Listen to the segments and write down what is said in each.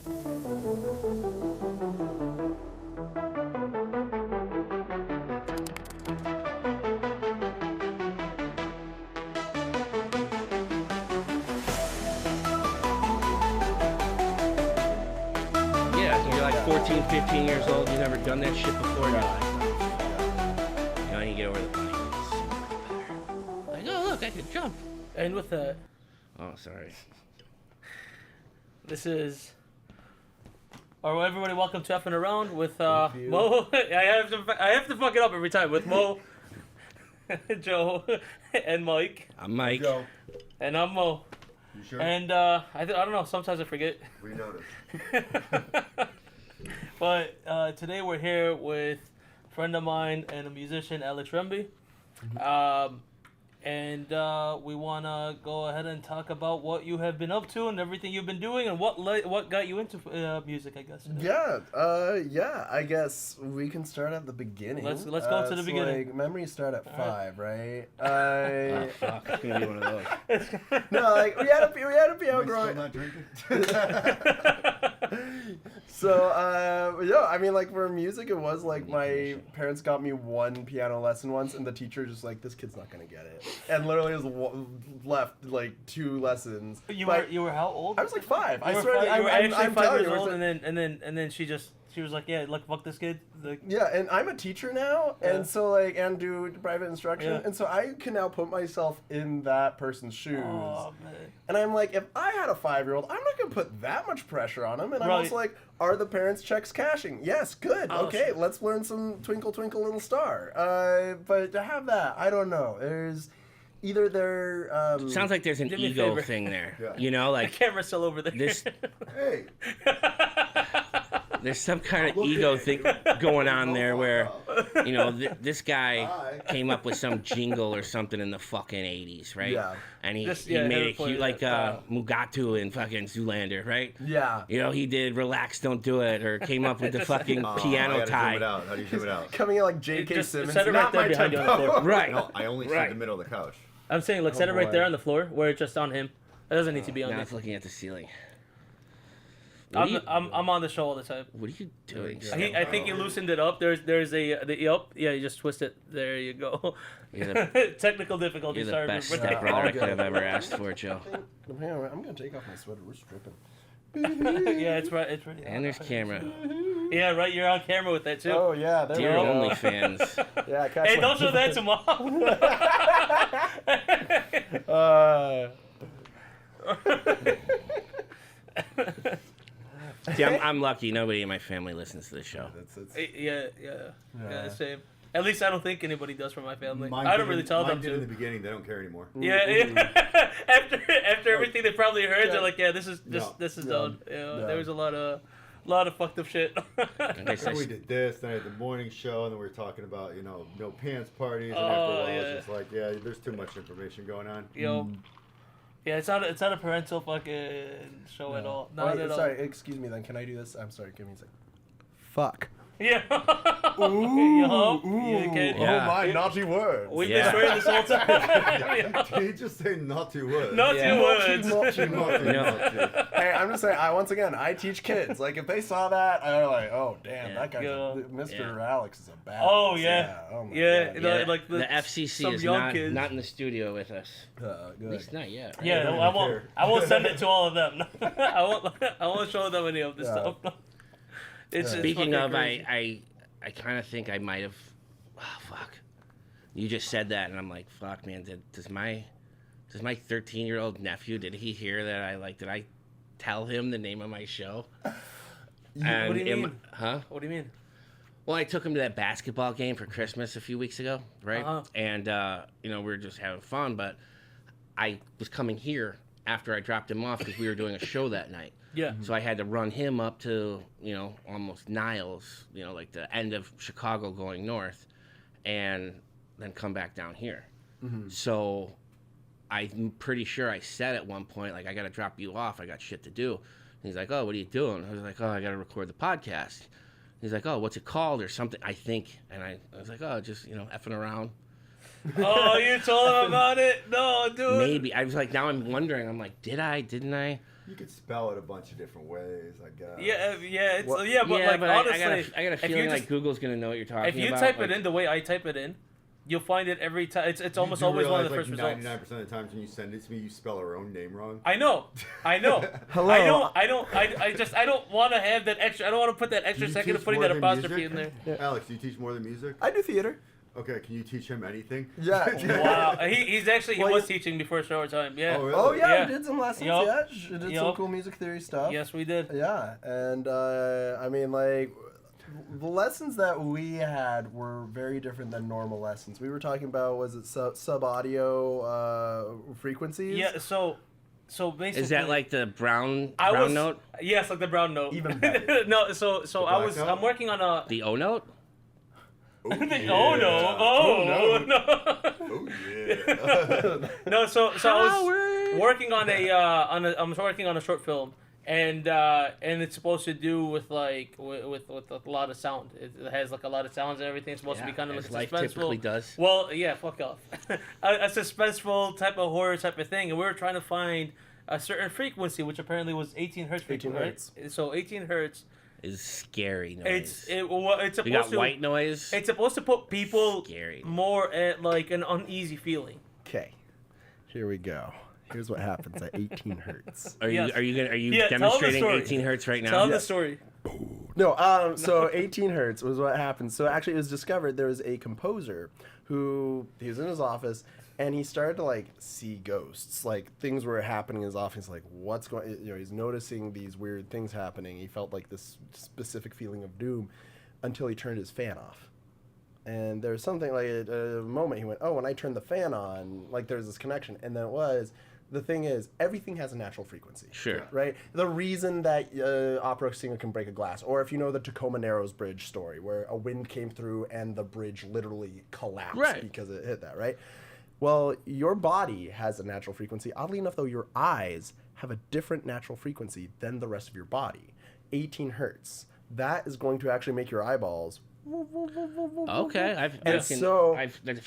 You're like 14, 15 years old, you've never done that shit before, and you're like, you know, you get over the point. Like, oh, look, I can jump. And with that, Oh, sorry. this is... Alright, everybody, welcome to Effing Around with Mo. I have to fuck it up every time with Mo, Joe, and Mike. I'm Mike. Joe. And I'm Mo. You sure? And I don't know, sometimes I forget. We noticed. But today we're here with a friend of mine and a musician, Alex Remby. And we want to go ahead and talk about what you have been up to and everything you've been doing and what got you into music, I guess. Yeah, I guess we can start at the beginning. Let's go to the beginning. Like, memories start at 5, right? Oh, fuck. It's going to be one of those. No, like, we had a piano growing. Not drinking? So, yeah, I mean, like, for music, it was like my parents got me one piano lesson once, and the teacher just like, this kid's not gonna get it, and literally was left like 2 lessons. You were how old? I was like 5. I You swear, were actually I'm 5 telling years you, old, and then she was like, yeah, like fuck this kid. Like, yeah, and I'm a teacher now, Yeah. and so like, and do private instruction, Yeah. and so I can now put myself in that person's shoes. oh man. And I'm like, if I had a 5-year-old, I'm not gonna put that much pressure on him. And I'm Right. also like, are the parents' checks cashing? Yes, good. Oh, Okay, sure. let's learn some Twinkle Twinkle Little Star. But to have that, I don't know. There's either they're Sounds like there's an Do me a ego favor. thing there. Yeah. You know, The like camera's still over there. This- Hey. there's some kind of Look ego at thing it. going on there where, Wow. you know, this guy Hi. came up with some jingle or something in the fucking 80s, right? Yeah. And he Just- he yeah, made never it played cute, like that. Mugatu in fucking Zoolander, right? yeah. You know, he did Relax, Don't Do It, or came up with the fucking Oh, I piano gotta tie. Zoom it out. How do you zoom it out? Coming in like J.K. Just Simmons, set it right not there my behind you on the tempo. floor. Right. No, I only see Right. the middle of the couch. I'm saying, like, set it right boy. there on the floor where it's just on him. It doesn't need to be on Now me. it's looking at the ceiling. What are you, I'm on the show all the time. what are you doing? Yeah. I think he loosened it up. There's yup. Yeah, you just twist it. There you go. You're the, Technical you're difficulties. the Sorry, best everybody. stepbrother I all could good. have ever asked for, Joe. Hang on, I'm gonna take off my sweater. We're stripping. Yeah, it's right. It's ready. And there's camera. Yeah, right. You're on camera with that too. Oh yeah, there we Dear go. OnlyFans. Yeah, catch Hey, my- don't show that to mom. See, I'm lucky. Nobody in my family listens to the show. Yeah, same. At least I don't think anybody does from my family. Mine I don't did really in- tell mine them did in the to. beginning. They don't care anymore. Yeah. After everything they probably heard, they're like, yeah, this is No. done. Yeah, No. there was a lot of fucked up shit. Okay, so Then we did this, then I had the morning show, and then we were talking about, no pants parties, and Oh, after a while, yeah. it's just like, yeah, there's too much information going on. Yo. Yeah, it's not a parental fucking show at all. Not Wait, at all. sorry, excuse me then. Can I do this? I'm sorry, give me a second. Fuck. Yeah. Ooh, Yo, ooh, you kid. Yeah. Oh my naughty words. We've Yeah. been swearing this whole time. Did he just say naughty words? Not Yeah. two words. Naughty, No. naughty. Hey, I'm just saying, once again, I teach kids. Like, if they saw that, they're like, oh, damn, Yeah. that guy's Yeah. Mr. Yeah. Alex is a badass. Oh, yeah. Oh, my Yeah, God. No, Yeah, like the some FCC is young not, kids. not in the studio with us. Good. At least not yet. Right? Yeah, don't no, I even won't. care. I won't send it to all of them. I won't show them any of this Yeah. stuff. It's Speaking fucking of, crazy. I kind of think I might have. Oh, fuck. You just said that, and I'm like, fuck, man. Does my 13-year-old nephew, did he hear that did I tell him the name of my show? What do you mean? Huh? What do you mean? Well, I took him to that basketball game for Christmas a few weeks ago, right? Uh-huh. And, we were just having fun, but I was coming here after I dropped him off because we were doing a show that night. Yeah. So I had to run him up to, almost Niles, like the end of Chicago going north, and then come back down here. Mm-hmm. So I'm pretty sure I said at one point, like, I got to drop you off. I got shit to do. And he's like, oh, what are you doing? I was like, oh, I got to record the podcast. He's like, oh, what's it called or something, I think. And I was like, oh, just, effing around. Oh, you told him about it? No, dude. Maybe. I was like, now I'm wondering. I'm like, did I? Didn't I? You could spell it a bunch of different ways, I guess. Yeah, it's What? but like honestly, I got a feeling like Google's gonna know what you're talking about. if you type it in the way I type it in, you'll find it every time. It's almost You do always one of the realize, first like, results. 99% of the times when you send it to me, you spell our own name wrong. I know. Hello. I don't want to have that extra. I don't want to put that extra Do you second of teach putting more that than apostrophe music? in there. Alex, do you teach more than music? I do theater. Okay, can you teach him anything? Yeah. Wow, he Well, was teaching before shower time. Yeah. Oh, really? Oh yeah, Yeah. we did some lessons. Yup. Yeah, she did some Yup. cool music theory stuff. Yes, we did. Yeah, and I mean, like, the lessons that we had were very different than normal lessons. We were talking about, was it sub audio frequencies? Yeah. So basically, Is that like the brown note? Yes, like the brown note. Even better. No, so black note? I'm working on a. The O note? Oh, Oh yeah. no! Oh no! Oh yeah. No, so I was working on I'm working on a short film, and it's supposed to do with with a lot of sound. It has like a lot of sounds and everything. It's supposed to be kind of as like life suspenseful. typically does. Well, yeah, fuck off. a suspenseful type of horror type of thing, and we were trying to find a certain frequency, which apparently was 18 hertz. 18 hertz. Right? So 18 hertz. Is scary noise. It's we supposed got to white noise. It's supposed to put people Scary. more at like an uneasy feeling. Okay, here we go. Here's what happens at 18 hertz. Are you Yes. are you Yeah, tell the demonstrating story. 18 hertz right now? Tell the story. No, so 18 hertz was what happened. So actually, it was discovered there was a composer who he was in his office and he started to like see ghosts, like things were happening in his office. Like, what's going? You know, he's noticing these weird things happening. He felt like this specific feeling of doom until he turned his fan off. And there was something like a moment he went, oh, when I turned the fan on, like there's this connection, and then it was. The thing is, everything has a natural frequency. Sure. Right? The reason that opera singer can break a glass, or if you know the Tacoma Narrows Bridge story, where a wind came through and the bridge literally collapsed Right. because it hit that, right? Well, your body has a natural frequency. Oddly enough, though, your eyes have a different natural frequency than the rest of your body. 18 hertz. That is going to actually make your eyeballs... Okay, I've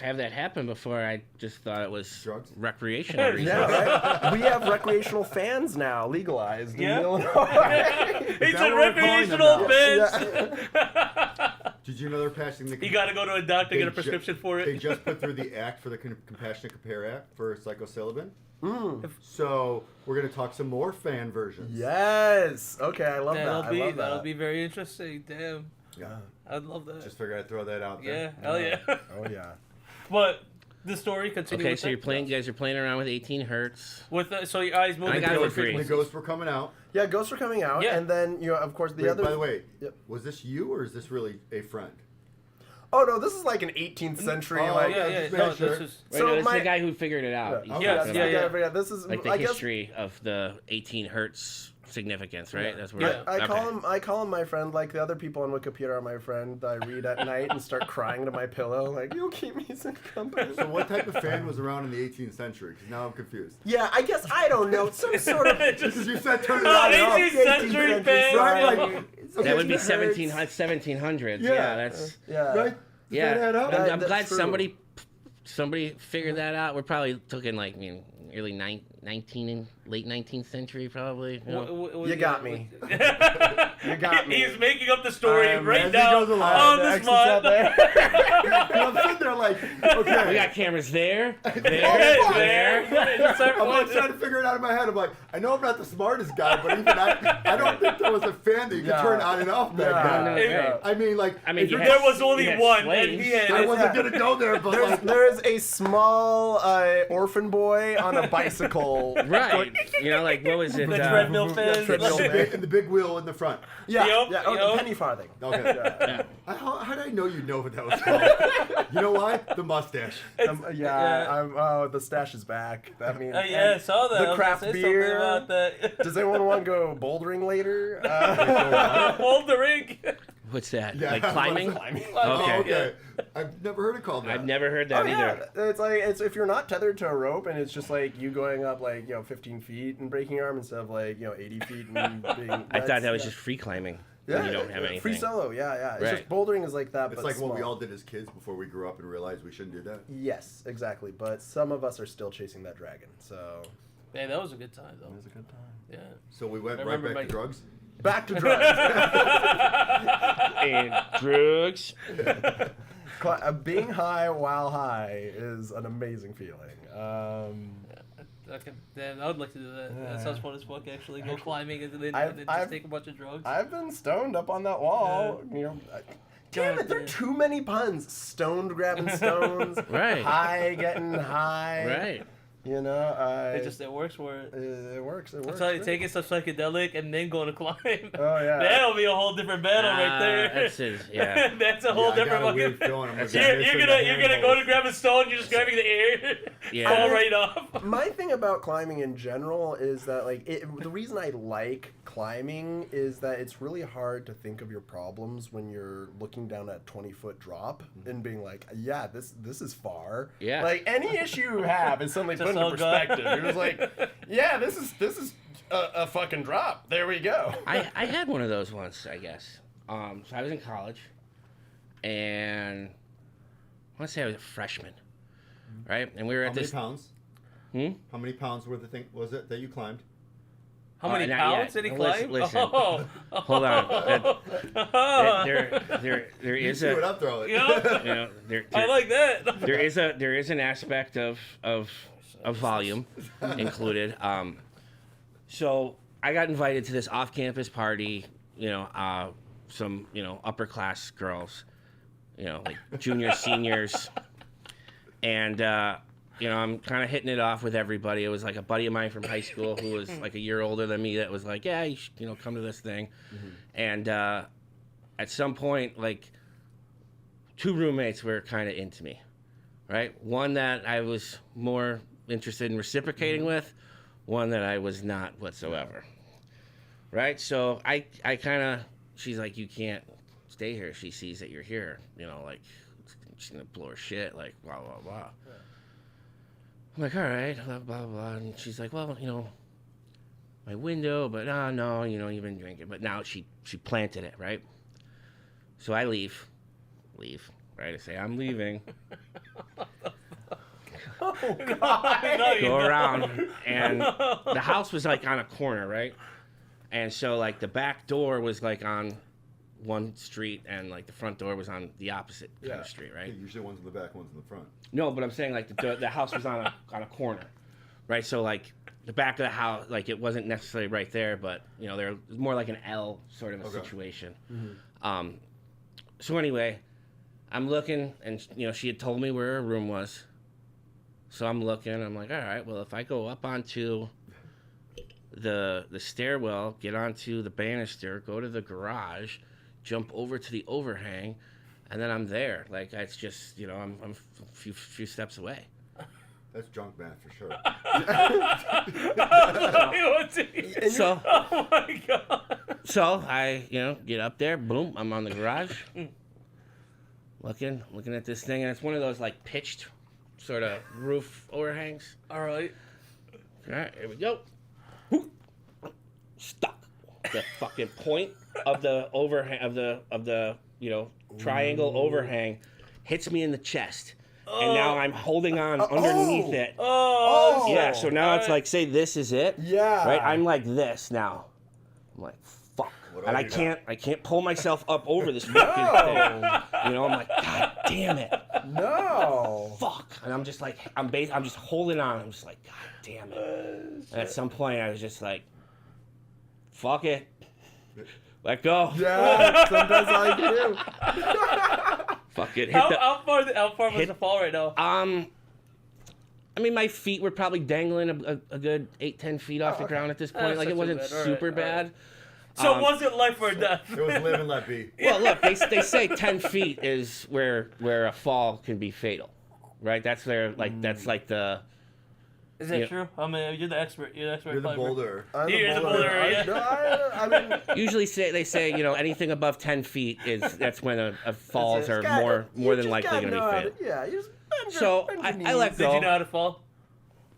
had that happen before. I just thought it was Drugs? recreational reasons. Yeah, right? We have recreational fans now legalized Yeah. in Illinois. It's that a what we're calling them recreational now? fence. Did you know they're passing the... You gotta go to a doctor They get a prescription for They it. just put through the act for the Compassionate Compare Act for psilocybin. So we're going to talk some more fan versions. Yes. Okay, I love that. I love that. That'll be very interesting. Damn, Yeah. I'd love that. Just figured I'd throw that out Yeah, there. hell yeah. Oh yeah. But the story continues. Okay, with so it. you guys are playing around with 18 hertz. with so your eyes moving. I got it towards for free. The frequencies. ghosts were coming out. Yeah, ghosts were coming out, Yeah. and then of course, the Wait, other. by the way, Yep. was this you or is this really a friend? Oh no, this is like an 18th century. Oh, like, Yeah, just no, make sure. this is. Wait, So no, this is my- the guy who figured it out. Yeah, He's yeah, talking yeah, about yeah. This is like the I guess history of the 18 hertz significance, right? That's where. Yeah. I call him. I call him my friend. Like the other people on Wikipedia are my friend. I read at night and start crying to my pillow. Like, you'll keep me some company. So what type of fan was around in the 18th century? Because now I'm confused. Yeah, I guess I don't know. Some sort of. Because you said turn it Oh, on and off. 18th century fan. Right, Right. like, That would be 1700s. 1700s. Yeah. Yeah, that's. Yeah. Right? Does Yeah, that add up? That- I'm that's glad true. somebody figured that out. We're probably talking like early 19 and late 19th century, probably. You know? You got me. You got me. He's making up the story As right he now goes along. on The the X's out spot. there. And I'm sitting there like, okay. We got cameras there, Hey, there. I'm like trying to figure it out in my head. I'm like, I know I'm not the smartest guy, but even I don't think there was a fan that you could Yeah. turn on and off back Yeah. then. Yeah. Hey, I mean, like, I mean, if you you're- had- There was only you had one, slaves. and he had. I wasn't gonna go there, but like, There's a small orphan boy on a bicycle. Right. You know, like what was it? The treadmill fan. treadmill the big, and the big wheel in the front. Yeah, Yup, yeah. Oh, yup. the penny farthing. Okay. Yeah. How did I know you know what that was called? You know why? The mustache. Oh, the stash is back. That means. Yeah, I saw that. I The was craft gonna say something beer. about that. Does anyone want to go bouldering later? Hold the ring. What's that? Yeah, Like I was climbing? climbing. Okay. Oh, okay. I've never heard it called that. I've never heard Oh that either. yeah, it's like it's if you're not tethered to a rope and it's just like you going up like 15 feet and breaking your arm instead of like 80 feet and being. I thought that was just free climbing. yeah, You don't have anything. free solo. Yeah. It's Right. just bouldering is like that. It's but like what we small. all did as kids before we grew up and realized we shouldn't do that. Yes, exactly. But some of us are still chasing that dragon. So Hey, that was a good time, though. It was a good time. Yeah. So we went I right remember back to drugs. Back to drugs. And drugs. Being high while high is an amazing feeling. Damn, I would like to do that. That sounds fun as fuck, actually. Go climbing and then I've just take a bunch of drugs. I've been stoned up on that wall. You know, damn it, there are too many puns. Stoned grabbing stones. Right. High getting high. Right. You know, It works for it. It works. It works. I'm telling you, taking some psychedelic and then going to climb. Oh yeah. That'll be a whole different battle right there. That's it. Yeah. That's a whole different I got a weird fucking. feeling I'm That's gonna You're miss gonna go to grab a stone. You're just grabbing the air. Yeah. Fall right off. My thing about climbing in general is that the reason I like climbing is that it's really hard to think of your problems when you're looking down at 20-foot drop and being like, yeah, this is far. Yeah. Like any issue you have is suddenly put Just into all good. perspective. You're just like, yeah, this is a fucking drop. There we go. I had one of those once, I guess. So I was in college, and I want to say I was a freshman, right? And we were How at many this. pounds? Hmm? How many pounds were the thing was it that you climbed? How many not pounds yet. did he Listen- climb? listen. Oh. Hold on. There You is see what a I'm throwing. Yeah. you know I like that. there is an aspect of volume included. So I got invited to this off-campus party. You know, some upper class girls, like juniors, seniors, and I'm kind of hitting it off with everybody. It was like a buddy of mine from high school who was like a year older than me that was like, yeah, you should, come to this thing. Mm-hmm. And at some point, like, two roommates were kind of into me, right? One that I was more interested in reciprocating with, one that I was not whatsoever, right? So I kind of, she's like, you can't stay here. She sees that you're here, like, she's going to blow her shit, like, blah, blah, blah. Yeah. I'm like, all right, blah, blah, blah. And she's like, well, my window, but no, you've been drinking. But now she planted it, right? So I leave, right? I say, I'm leaving. Oh, God. Go around. And the house was like on a corner, right? And so like the back door was like on one street and like the front door was on the opposite kind of street, right? Yeah, usually one's in the back, one's in the front. No, but I'm saying like the house was on a corner, right? So like the back of the house, like it wasn't necessarily right there, but there was more like an L sort of a situation. Mm-hmm. So anyway, I'm looking, and she had told me where her room was. So I'm looking. I'm like, all right, well if I go up onto the stairwell, get onto the banister, go to the garage, jump over to the overhang, and then I'm there. Like it's just I'm a few steps away. That's drunk math for sure. So, oh my God. So I get up there, boom, I'm on the garage, looking at this thing, and it's one of those like pitched sort of roof overhangs. All right. All right, here we go. Stuck. The fucking point of the overhang of the triangle overhang hits me in the chest. And now I'm holding on underneath it. Oh. Yeah, so now it's like, say this is it. Yeah. Right? I'm like this now. I'm like, fuck. And I can't pull myself up over this fucking thing. I'm like, God damn it. No. Fuck. And I'm just like, I'm just holding on. I'm just like, God damn it. And at some point I was just like, fuck it. Let go. Yeah, sometimes all you can do. Fuck it. How far was the fall right now? I mean, my feet were probably dangling a good 8-10 feet off the ground at this point. Like, it wasn't super bad. So it wasn't life or death. It was live and let be. Well, look, they say 10 feet is where a fall can be fatal, right? That's the... Is that true? I mean, you're the expert. You're the expert. You're the boulder. You're the boulder. Yeah. I mean, Usually they say anything above 10 feet that's when a falls are more than likely going to be fatal. Yeah, you just bend your, So bend your I let knees. go. Did you know how to fall?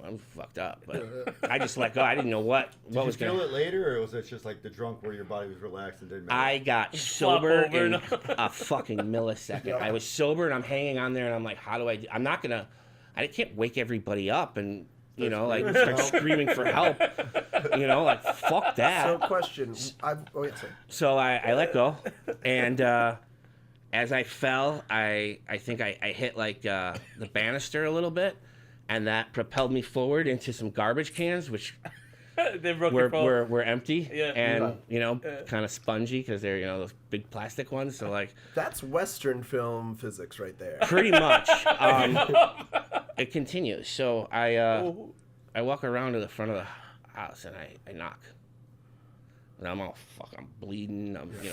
I'm fucked up, but I just let go. I didn't know what Did was you going feel to... it later, or was it just like the drunk where your body was relaxed and didn't matter? I got sober over in and- a fucking millisecond. I was sober and I'm hanging on there and I'm like, how do I... I'm not going to... I can't wake everybody up and, you know, like start screaming for help. You know, like fuck that. So question, sorry. So I let go, and as I fell, I think I hit like the banister a little bit, and that propelled me forward into some garbage cans, which were empty, and you know, kind of spongy because they're, you know, those big plastic ones. So like that's Western film physics right there. Pretty much. It continues. So I walk around to the front of the house and I knock. And I'm all I'm bleeding. I'm you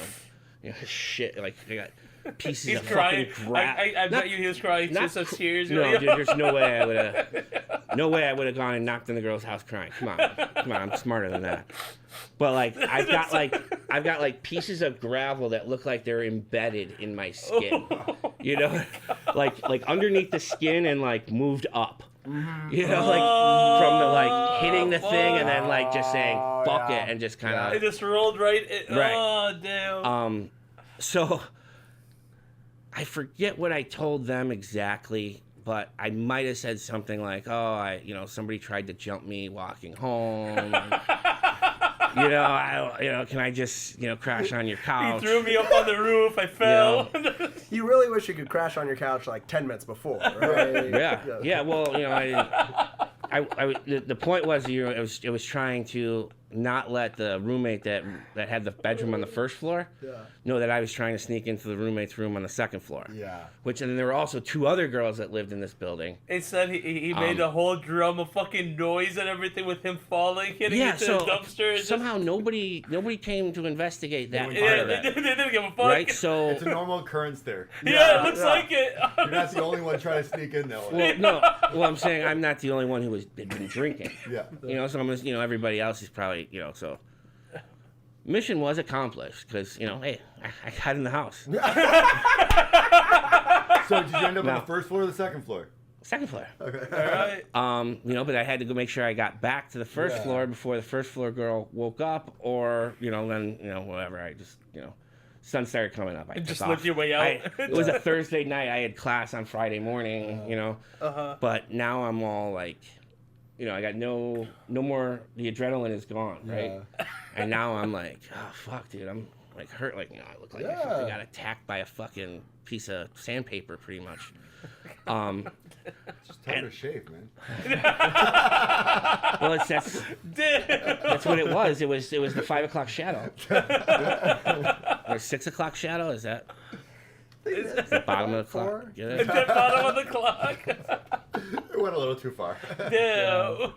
know shit. Like I got pieces of crying. fucking crap. I bet you he was crying. Just some tears. No, dude, there's no way I would have gone and knocked in the girl's house crying. Come on, I'm smarter than that. But like I've got like pieces of gravel that look like they're embedded in my skin. You know, like underneath the skin and like moved up. You know, like from the like hitting the thing and then like just saying fuck it and just kind of. It just rolled right. Right. Oh damn. So I forget what I told them exactly, but I might have said something like, somebody tried to jump me walking home. And, can I just, crash on your couch? He threw me up on the roof. I fell. You really wish you could crash on your couch like 10 minutes before, right? Yeah. Well, the point was, it was trying to not let the roommate that had the bedroom on the first floor know that I was trying to sneak into the roommate's room on the second floor. Yeah. And then there were also two other girls that lived in this building. Instead, he made a whole drum of fucking noise and everything with him falling, hitting into the dumpster. Somehow nobody came to investigate that part of it. They didn't give a fuck. Right? So it's a normal occurrence there. Yeah, it looks like it. You're not the only one trying to sneak in that way. Well, no. Well, I'm saying I'm not the only one who had been drinking. Yeah. So I'm gonna, everybody else is probably, so. Mission was accomplished because, hey, I got in the house. So did you end up on the first floor or the second floor? Second floor. Okay. All right. But I had to go make sure I got back to the first floor before the first floor girl woke up, or, then, whatever. I just, sun started coming up. I just slipped your way out. It was a Thursday night. I had class on Friday morning, But now I'm all like, I got no more. The adrenaline is gone, right? And now I'm like, oh fuck, dude, I'm like hurt. Like, I look like I fucking got attacked by a fucking piece of sandpaper, pretty much. Just tell her to shave, man. Well, that's what it was. It was the 5 o'clock shadow. Or 6 o'clock shadow. Is that? It's the bottom of the clock. Get it? The bottom of the clock. It went a little too far. Damn.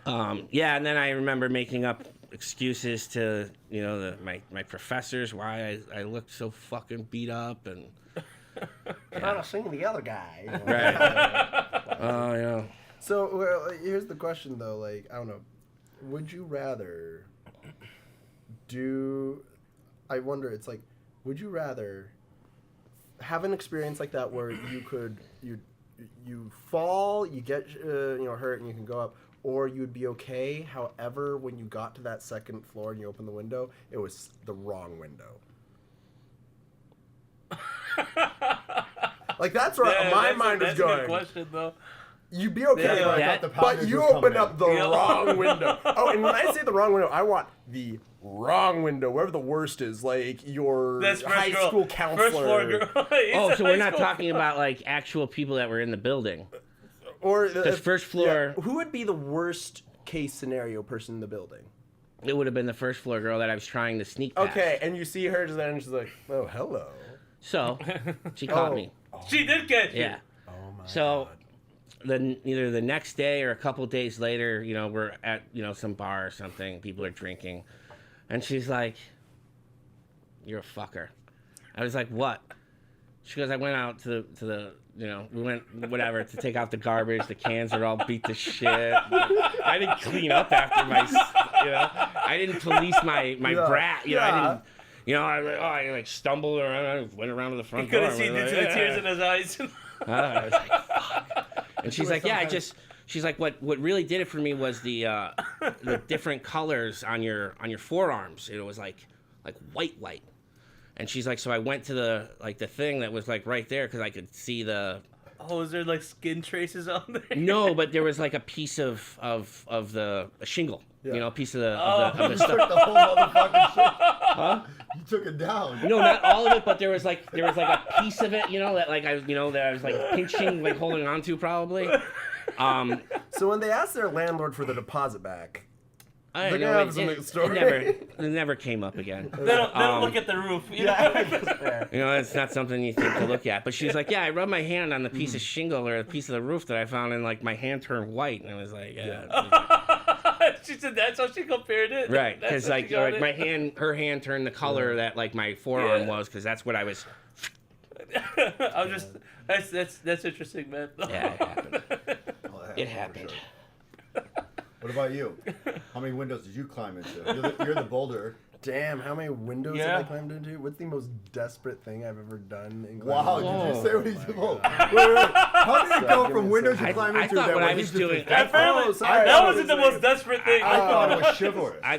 And then I remember making up excuses to, my professors why I looked so fucking beat up and. Trying to sing the other guy. Right. Oh, yeah. So, here's the question, though. Like, I don't know. Would you rather I wonder, it's like, would you rather have an experience like that where you fall, you get, hurt, and you can go up, or you'd be okay. However, when you got to that second floor and you opened the window, it was the wrong window. Like, that's where my mind is going. That's a good question, though. You'd be okay, but you opened up the wrong window. Oh, and when I say the wrong window, I want the wrong window, wherever the worst is, like your high school counselor. First floor girl. So we're not talking about like actual people that were in the building. Or the first floor. Yeah. Who would be the worst case scenario person in the building? It would have been the first floor girl that I was trying to sneak past. Okay, and you see her just then, and she's like, "Oh, hello." So she caught me. She did catch you. Yeah. Oh my God. Either the next day or a couple days later, we're at some bar or something. People are drinking, and she's like, "You're a fucker." I was like, "What?" She goes, "I went out to the we went whatever to take out the garbage. The cans are all beat to shit. I didn't clean up after I didn't police my brat. I didn't." I stumbled around. I went around to the front door. You could have seen the tears in his eyes. I was like, fuck. And she's like, she's like, what really did it for me was the different colors on your forearms. It was like white. And she's like, so I went to the thing that was like right there because I could see the Oh, is there like skin traces on there? No, but there was like a piece of the shingle. Yeah. You know, a piece of the You stuff. took the whole motherfucking shit. Huh? You took it down. No, not all of it, but there was like a piece of it, that like that I was like pinching, like holding on to probably. So when they asked their landlord for the deposit back, I They're don't gonna know. have some It story. never came up again. They don't look at the roof. You know? It's not something you think to look at. But she's like, yeah, I rubbed my hand on the piece of shingle or the piece of the roof that I found, and like my hand turned white, and I was like, yeah. She said that's how she compared it. Right, That's because how like she got my it? hand, her hand turned the color that like my forearm was, because that's what I was. I'm just that's interesting, man. Yeah, it happened. Oh, that It happened for happened. sure. What about you? How many windows did you climb into? You're the boulder. damn, how many windows Yeah. have I climbed into? What's the most desperate thing I've ever done in Wow, climbing? did you Whoa. say what he's doing? Wait. How did it go give from me a windows you second. climb I into thought that what was I was just doing- Apparently, Oh, sorry. that I wasn't the was most desperate thing. I thought it was chivalrous. I-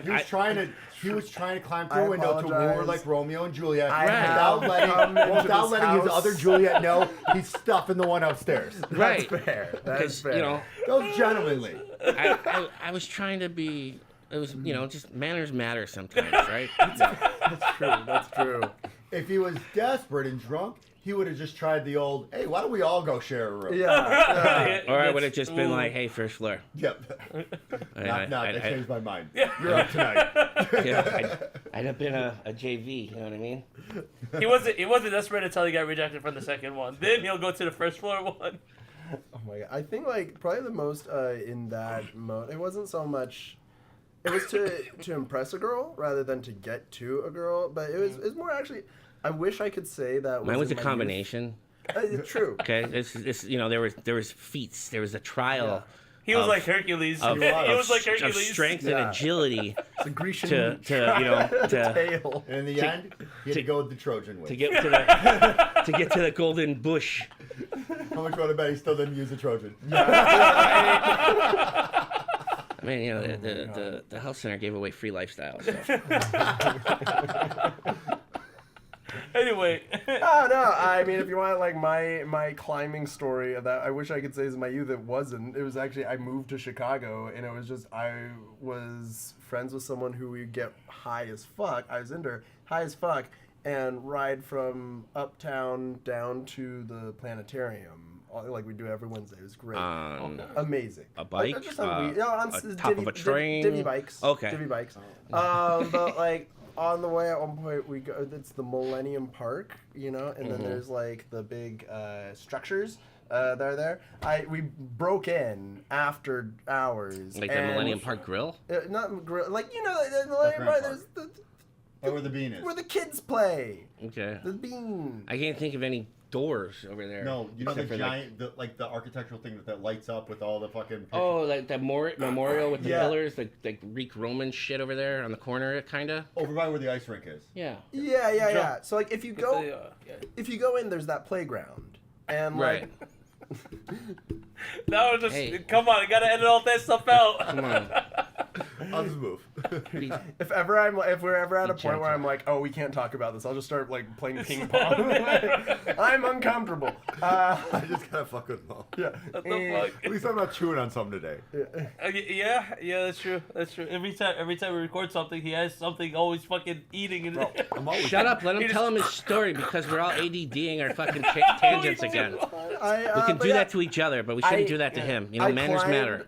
He was trying to climb through I a window to woo her apologize. like Romeo and Juliet I without have letting, come into without this letting his house. other Juliet know he's stuffing the one upstairs. Right. That's fair. That's Because fair. That was gentlemanly. I was trying to be. It was just manners matter sometimes, right? That's true. That's true. If he was desperate and drunk, he would have just tried the old, hey, why don't we all go share a room? Yeah. Or I would have just been Ooh. like, hey, first floor. Yep. And I changed my mind. You're up tonight. I'd have been a JV. You know what I mean? He wasn't desperate until he got rejected from the second one. Then he'll go to the first floor one. Oh my god. I think like probably the most in that mode. It wasn't so much. It was to impress a girl rather than to get to a girl, but it's more actually. I wish I could say that. Mine was a in my combination. youth. True. Okay, this there was feats. There was a trial He was Of- like Hercules. of, He was like of Hercules. strength Yeah. and agility It's a Grecian to tail. And in the end, he had to go with the Trojan way. to get to the to get to the golden bush. How much would I bet he still didn't use the Trojan? I mean, the health center gave away free lifestyle. So. Anyway. Oh no! I mean, if you want like my climbing story that I wish I could say is my youth, it wasn't. It was actually I moved to Chicago, and it was just I was friends with someone who would get high as fuck. I was into her, high as fuck, and ride from uptown down to the planetarium. Like we do every Wednesday. It was great. Amazing. A bike? Like, just on on top of a train? Divvy bikes. Okay. Divvy bikes. But like on the way at one point we go. It's the Millennium Park, and then there's like the big structures. That are there. We broke in after hours. Like the Millennium Park Grill? Not grill. Like the Millennium Park. There's Where the bean is. where the kids play. Okay. The bean. I can't think of any doors over there. No, you know the except for, giant, the architectural thing that lights up with all the fucking pictures. Oh, like the memorial with the Yeah. pillars, like Greek Roman shit over there on the corner, kinda. Over by where the ice rink is. Yeah. Yeah. So like if you go Yeah. if you go in, there's that playground, and Right. like That was just Hey. come on. I gotta edit all that stuff out. Come on. I'll just move. if we're ever at a Be point where gentle. I'm like, oh, we can't talk about this, I'll just start like playing ping pong. I'm uncomfortable. I just gotta fuck with them all. Yeah. What the At least I'm not chewing on something today. Yeah, that's true. That's true. Every time we record something, he has something always fucking eating in it. I'm always Shut up, let him He tell him his story because we're all ADDing our fucking tangents again. We can do that to each other, but we shouldn't do that to him. Manners matter.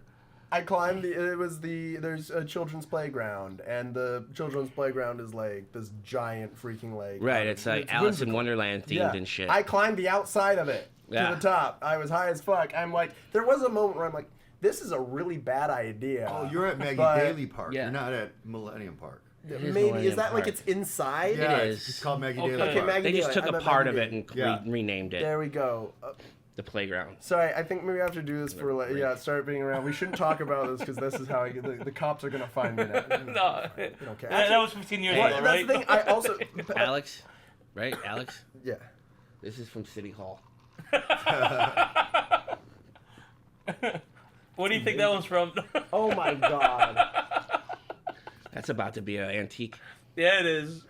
I climbed there's a children's playground, and the children's playground is like this giant freaking like. Right, it's like Alice in whimsical. Wonderland themed and shit. I climbed the outside of it Yeah. to the top. I was high as fuck. I'm like, there was a moment where I'm like, this is a really bad idea. Oh, you're at Maggie But- Daly Park. Yeah. You're not at Millennium Park. It is Maybe Millennium is that like Park. it's inside? Yeah, is. It's called Maggie Okay. Daly Okay, Park. Maggie They just Daly. took I'm a at part Maggie of it Daly. and Yeah. renamed it There we go. the playground. Sorry, I think maybe I have to do this for like start being around. We shouldn't talk about this because this is how the cops are gonna find me now. No, Okay. that was 15 years Hey. ago, That's right? the thing. I also Alex, right? Alex, yeah. this is from City Hall. What do you think that was from? Oh my god. That's about to be an antique. Yeah, it is.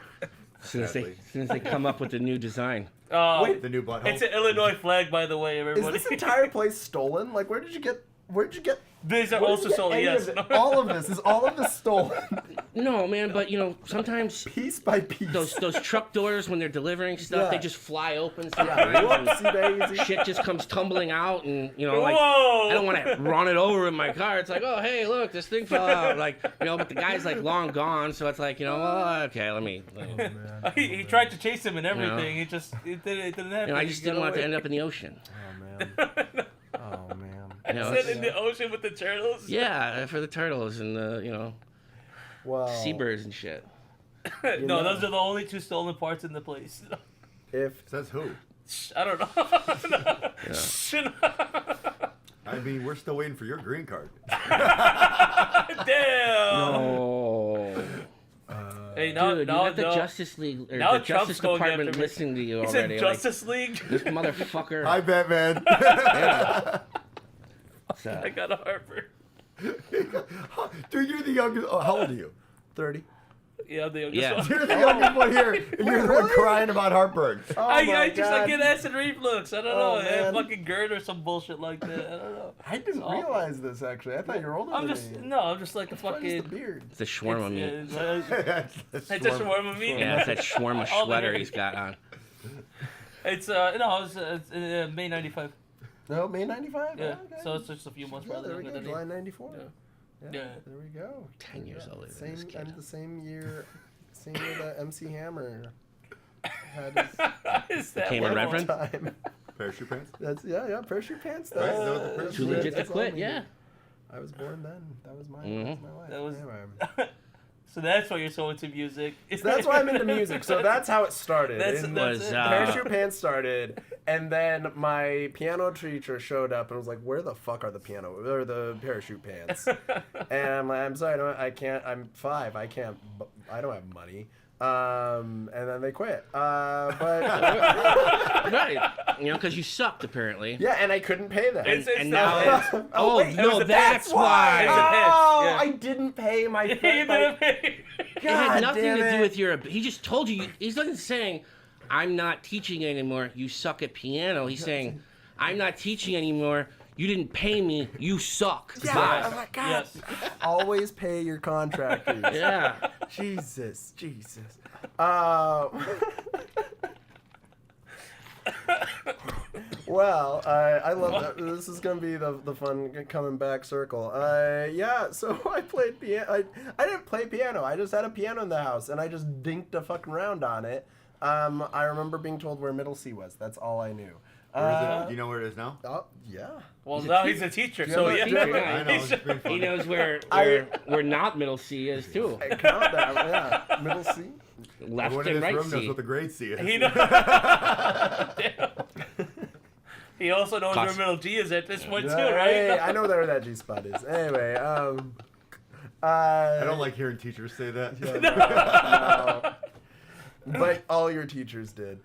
As soon as they come up with the new design. The new butthole. It's an Illinois flag, by the way, everybody. Is this entire place stolen? Like, where did you get? These are where also did you get stolen, any yes. of it? All of this is all of this stolen, No, man, but sometimes piece by piece. those truck doors when they're delivering stuff, Yeah. they just fly open Yeah, sometimes. whoopsie daisy. and shit just comes tumbling out, and like Whoa! I don't want to run it over in my car. It's like, oh hey, look, this thing fell out. Like but the guy's like long gone, so it's like well, okay, let me. He tried to chase him and everything. It didn't happen. I just didn't want it to end up in the ocean. Oh man. Is it in the ocean with the turtles? Yeah, for the turtles and the Well, seabirds and shit. No, those are the only 2 stolen parts in the place. if Says who? I don't know. I mean, we're still waiting for your green card. Damn. No. Hey, now, Dude, now, you got the now, Justice League or now the Trump's Justice going Department after me. listening to you He already. said Justice League. This motherfucker. Hi, Batman. Yeah. So, I got a heartburn. Dude, you're the youngest. Oh, how old are you? 30. Yeah, I'm the youngest Yeah. one. You're the youngest one here, and you're the one crying about heartburn. Oh I my just God. get acid reflux. I don't Oh, know. I have man. fucking GERD or some bullshit like that. I don't know. I didn't awful. realize this actually. I thought you were older I'm than just me. I'm just like a What is the fucking. beard? it's a shawarma meat. It's just shawarma meat. Yeah, it's that shawarma All the sweater hair. he's got on. It's it's May '95. No, May 95? Yeah, Oh, okay. so it's just a few months Yeah, rather there we than go. the July name. 94. Yeah. Yeah. Yeah. There we go. 10 years older than Same, this kid. I'm the same year that MC Hammer had his Is that Became a what- reverend? time. Parachute pants? That's parachute pants. Right, That's, is that what the parachute Too legit to that's quit, all we yeah. do. I was born then. That was my Mhm. life. That was- Anyway. So that's why you're so into music. So that's why I'm into music. So that's how it started. That's And Was, it. Parachute Pants started, and then my piano teacher showed up and was like, "Where the fuck are the parachute pants?" And I'm like, "I'm sorry, I can't. I'm 5. I can't. I don't have money." And then they quit. But Right. Because you sucked, apparently. yeah, and I couldn't pay them. It's And the now pants. Oh, wait, no, the that's pants. why. It's the pants. Oh, Yeah. I didn't pay my. You didn't pay. It had God nothing damn to do it. with your. He just told you. He's not saying, "I'm not teaching anymore. You suck at piano." He's saying, "I'm not teaching anymore. You didn't pay me. You suck." Yeah, Bye. I'm like, God. Yes. Always pay your contractors. Yeah. Jesus. Well, I love that. This is gonna be the fun coming back circle. Yeah. So I played piano. I didn't play piano. I just had a piano in the house, and I just dinked a fucking round on it. I remember being told where middle C was. That's all I knew. Where is it? Do you know where it is now? Oh yeah. Well, He's a now teacher. he's a teacher, Yeah, so but yeah. teacher, yeah. I know. It's been He fun. knows where not middle C is too. I count that. Yeah. Middle C. Left Everyone in and this right room knows C. what the grade C is. He knows. He also knows Cost- where middle G is at this point too, Yeah, right? hey, I know where that G spot is. Anyway. I don't like hearing teachers say that. No. But all your teachers did.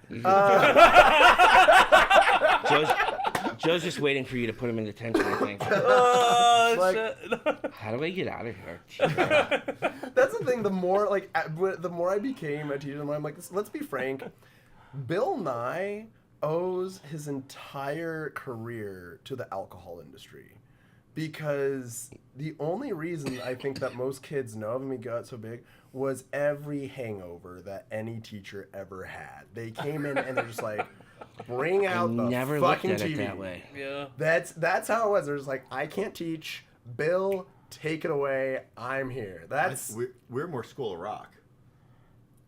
Joe's just waiting for you to put him in detention, I think. Oh, Like- shit. How do I get out of here? That's the thing. The more I became a teacher, the more I'm like, let's be frank. Bill Nye owes his entire career to the alcohol industry, because the only reason I think that most kids know of him, he got so big, was every hangover that any teacher ever had. They came in and they're just like, bring out the Never looked fucking at TV. it that way. Yeah. That's how it was. They're just like, I can't teach. Bill, take it away. I'm here. That's We're more School of Rock.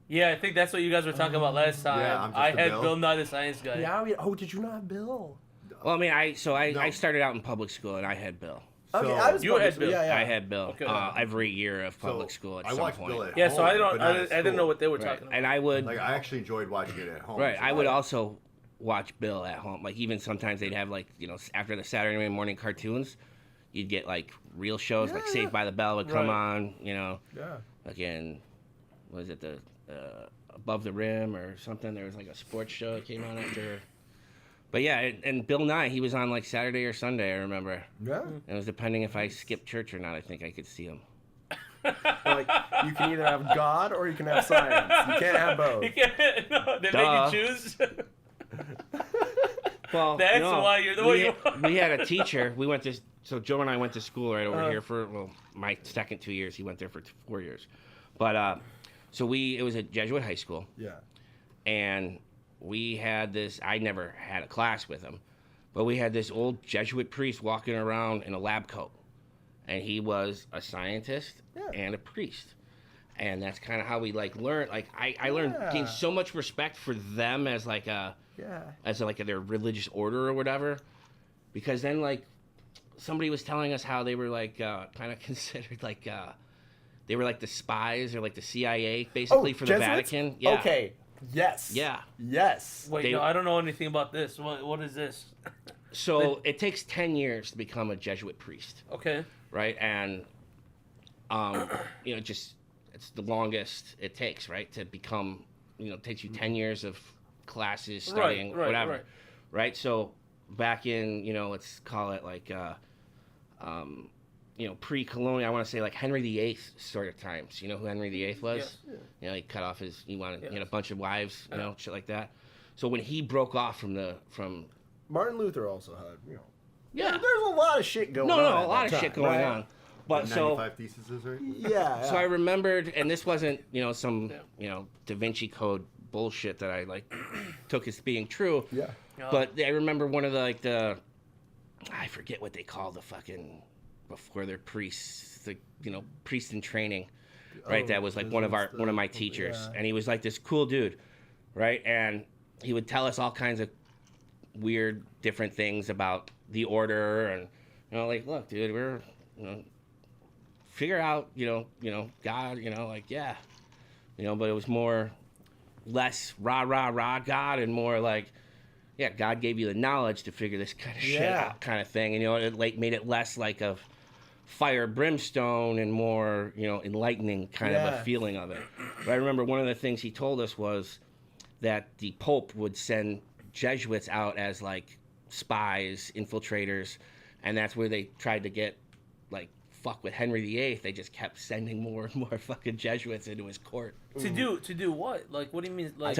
Yeah, I think that's what you guys were talking about last time. Yeah, I'm just I the had Bill. Bill Nye the Science Guy. yeah. Did you not have Bill? Well, I mean, I No. started out in public school and I had Bill. Okay, So- I was You public had school. Bill. Yeah. I had Bill Okay. every year of public school at I some watched point. Bill at Yeah, so home, I don't. but not at I didn't know school. what they were Right. talking about. And I would Like I actually enjoyed watching it at home. right. so I would also watch Bill at home. Like even sometimes they'd have like after the Saturday morning cartoons, you'd get like real shows like Yeah. Saved by the Bell would come Right. on. Yeah. Again, was it the Above the Rim or something? There was like a sports show that came on after. But yeah, and Bill Nye, he was on like Saturday or Sunday, I remember. Yeah. It was depending if I skipped church or not. I think I could see him. Like, you can either have God or you can have science. You can't have both. You can't, no, they make you choose. Well, That's no, why you're the way you are. We had a teacher. So Joe and I went to school right over here for, my second 2 years. He went there for 4 years. But, it was a Jesuit high school. Yeah. And we had this, I never had a class with him, but we had this old Jesuit priest walking around in a lab coat. And he was a scientist and a priest. And that's kind of how we learned. I learned, gained so much respect for them as their religious order or whatever. Because then somebody was telling us how they were kind of considered they were like the spies or like the CIA basically for the Jesuits? Vatican. Yeah. Okay. Yes. Yeah. Yes. Wait, no, I don't know anything about this. What is this? So it takes 10 years to become a Jesuit priest. Okay. Right? And, it's the longest it takes, right? To become, it takes you 10 years of classes, studying, whatever. Right? So back in, let's call it pre-colonial, I want to say Henry VIII sort of times. You know who Henry VIII was? Yeah. He cut off he had a bunch of wives, shit like that. So when he broke off from Martin Luther also had, Yeah. There's a lot of shit going on. No, a lot of shit going on. But 95 theses, right? Yeah. So I remembered, and this wasn't, some, Da Vinci Code bullshit that I took as being true. Yeah. But I remember one of I forget what they call the fucking before they're priests, priest in training, right? That was one of my teachers, and he was this cool dude, right? And he would tell us all kinds of weird, different things about the order, and look, dude, we're figure out, God, but it was less rah God and more God gave you the knowledge to figure this kind of shit out, kind of thing, and it made it less of fire, brimstone, and more enlightening kind of a feeling of it. But I remember one of the things he told us was that the Pope would send Jesuits out as spies, infiltrators, and that's where they tried to get fuck with Henry VIII. They just kept sending more and more fucking Jesuits into his court. To do what? What do you mean? Look,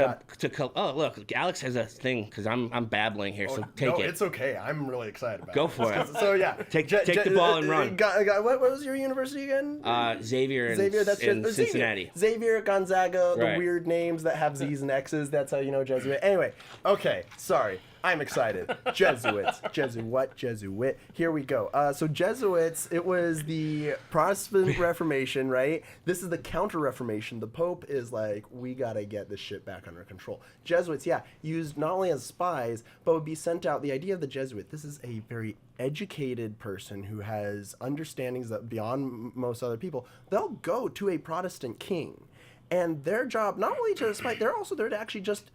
Alex has a thing because I'm babbling here, so take it. No, it's okay. I'm really excited about it. Go for it. So take the ball and run. What was your university again? Xavier in Cincinnati. Xavier, Gonzaga, the Right. weird names that have Z's and X's. That's how you know Jesuit. Anyway, okay, sorry. I'm excited. Jesuits. Jesuit. Here we go. So Jesuits, it was the Protestant Reformation, right? This is the Counter-Reformation. The Pope is we gotta get this shit back under control. Jesuits, used not only as spies, but would be sent out. The idea of the Jesuit, this is a very educated person who has understandings that beyond most other people. They'll go to a Protestant king. And their job, not only to spy, they're also there to actually just...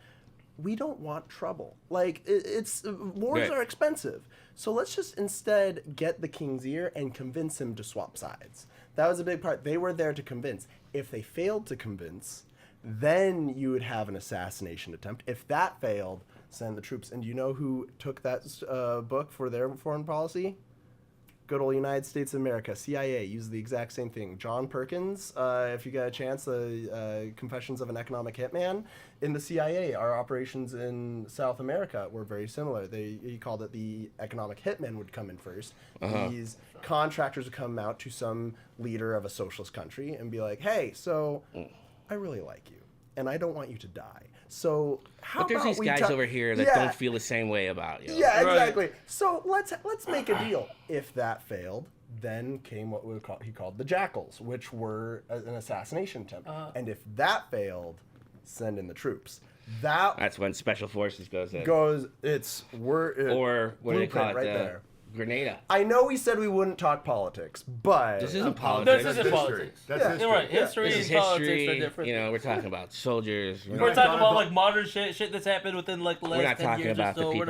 We don't want trouble. Wars are expensive. So let's just instead get the king's ear and convince him to swap sides. That was a big part. They were there to convince. If they failed to convince, then you would have an assassination attempt. If that failed, send the troops. And do you know who took that book for their foreign policy? Good old United States of America, CIA, used the exact same thing. John Perkins, if you get a chance, Confessions of an Economic Hitman. In the CIA, our operations in South America were very similar. He called it the economic hitman would come in first. These contractors would come out to some leader of a socialist country and be like, hey, so I really like you, and I don't want you to die. So but there's these guys over here that don't feel the same way about you. Yeah, exactly. Right. So let's make a deal. If that failed, then came what he called the Jackals, which were an assassination attempt. And if that failed, send in the troops. That's when Special Forces goes in. Or what do they call it? Right there. Grenada. I know we said we wouldn't talk politics, but this isn't politics. This isn't politics. That's history. Right. History this and is politics are different. We're talking about soldiers. We're talking about modern shit that's happened within the last 10 years. We're not talking about the people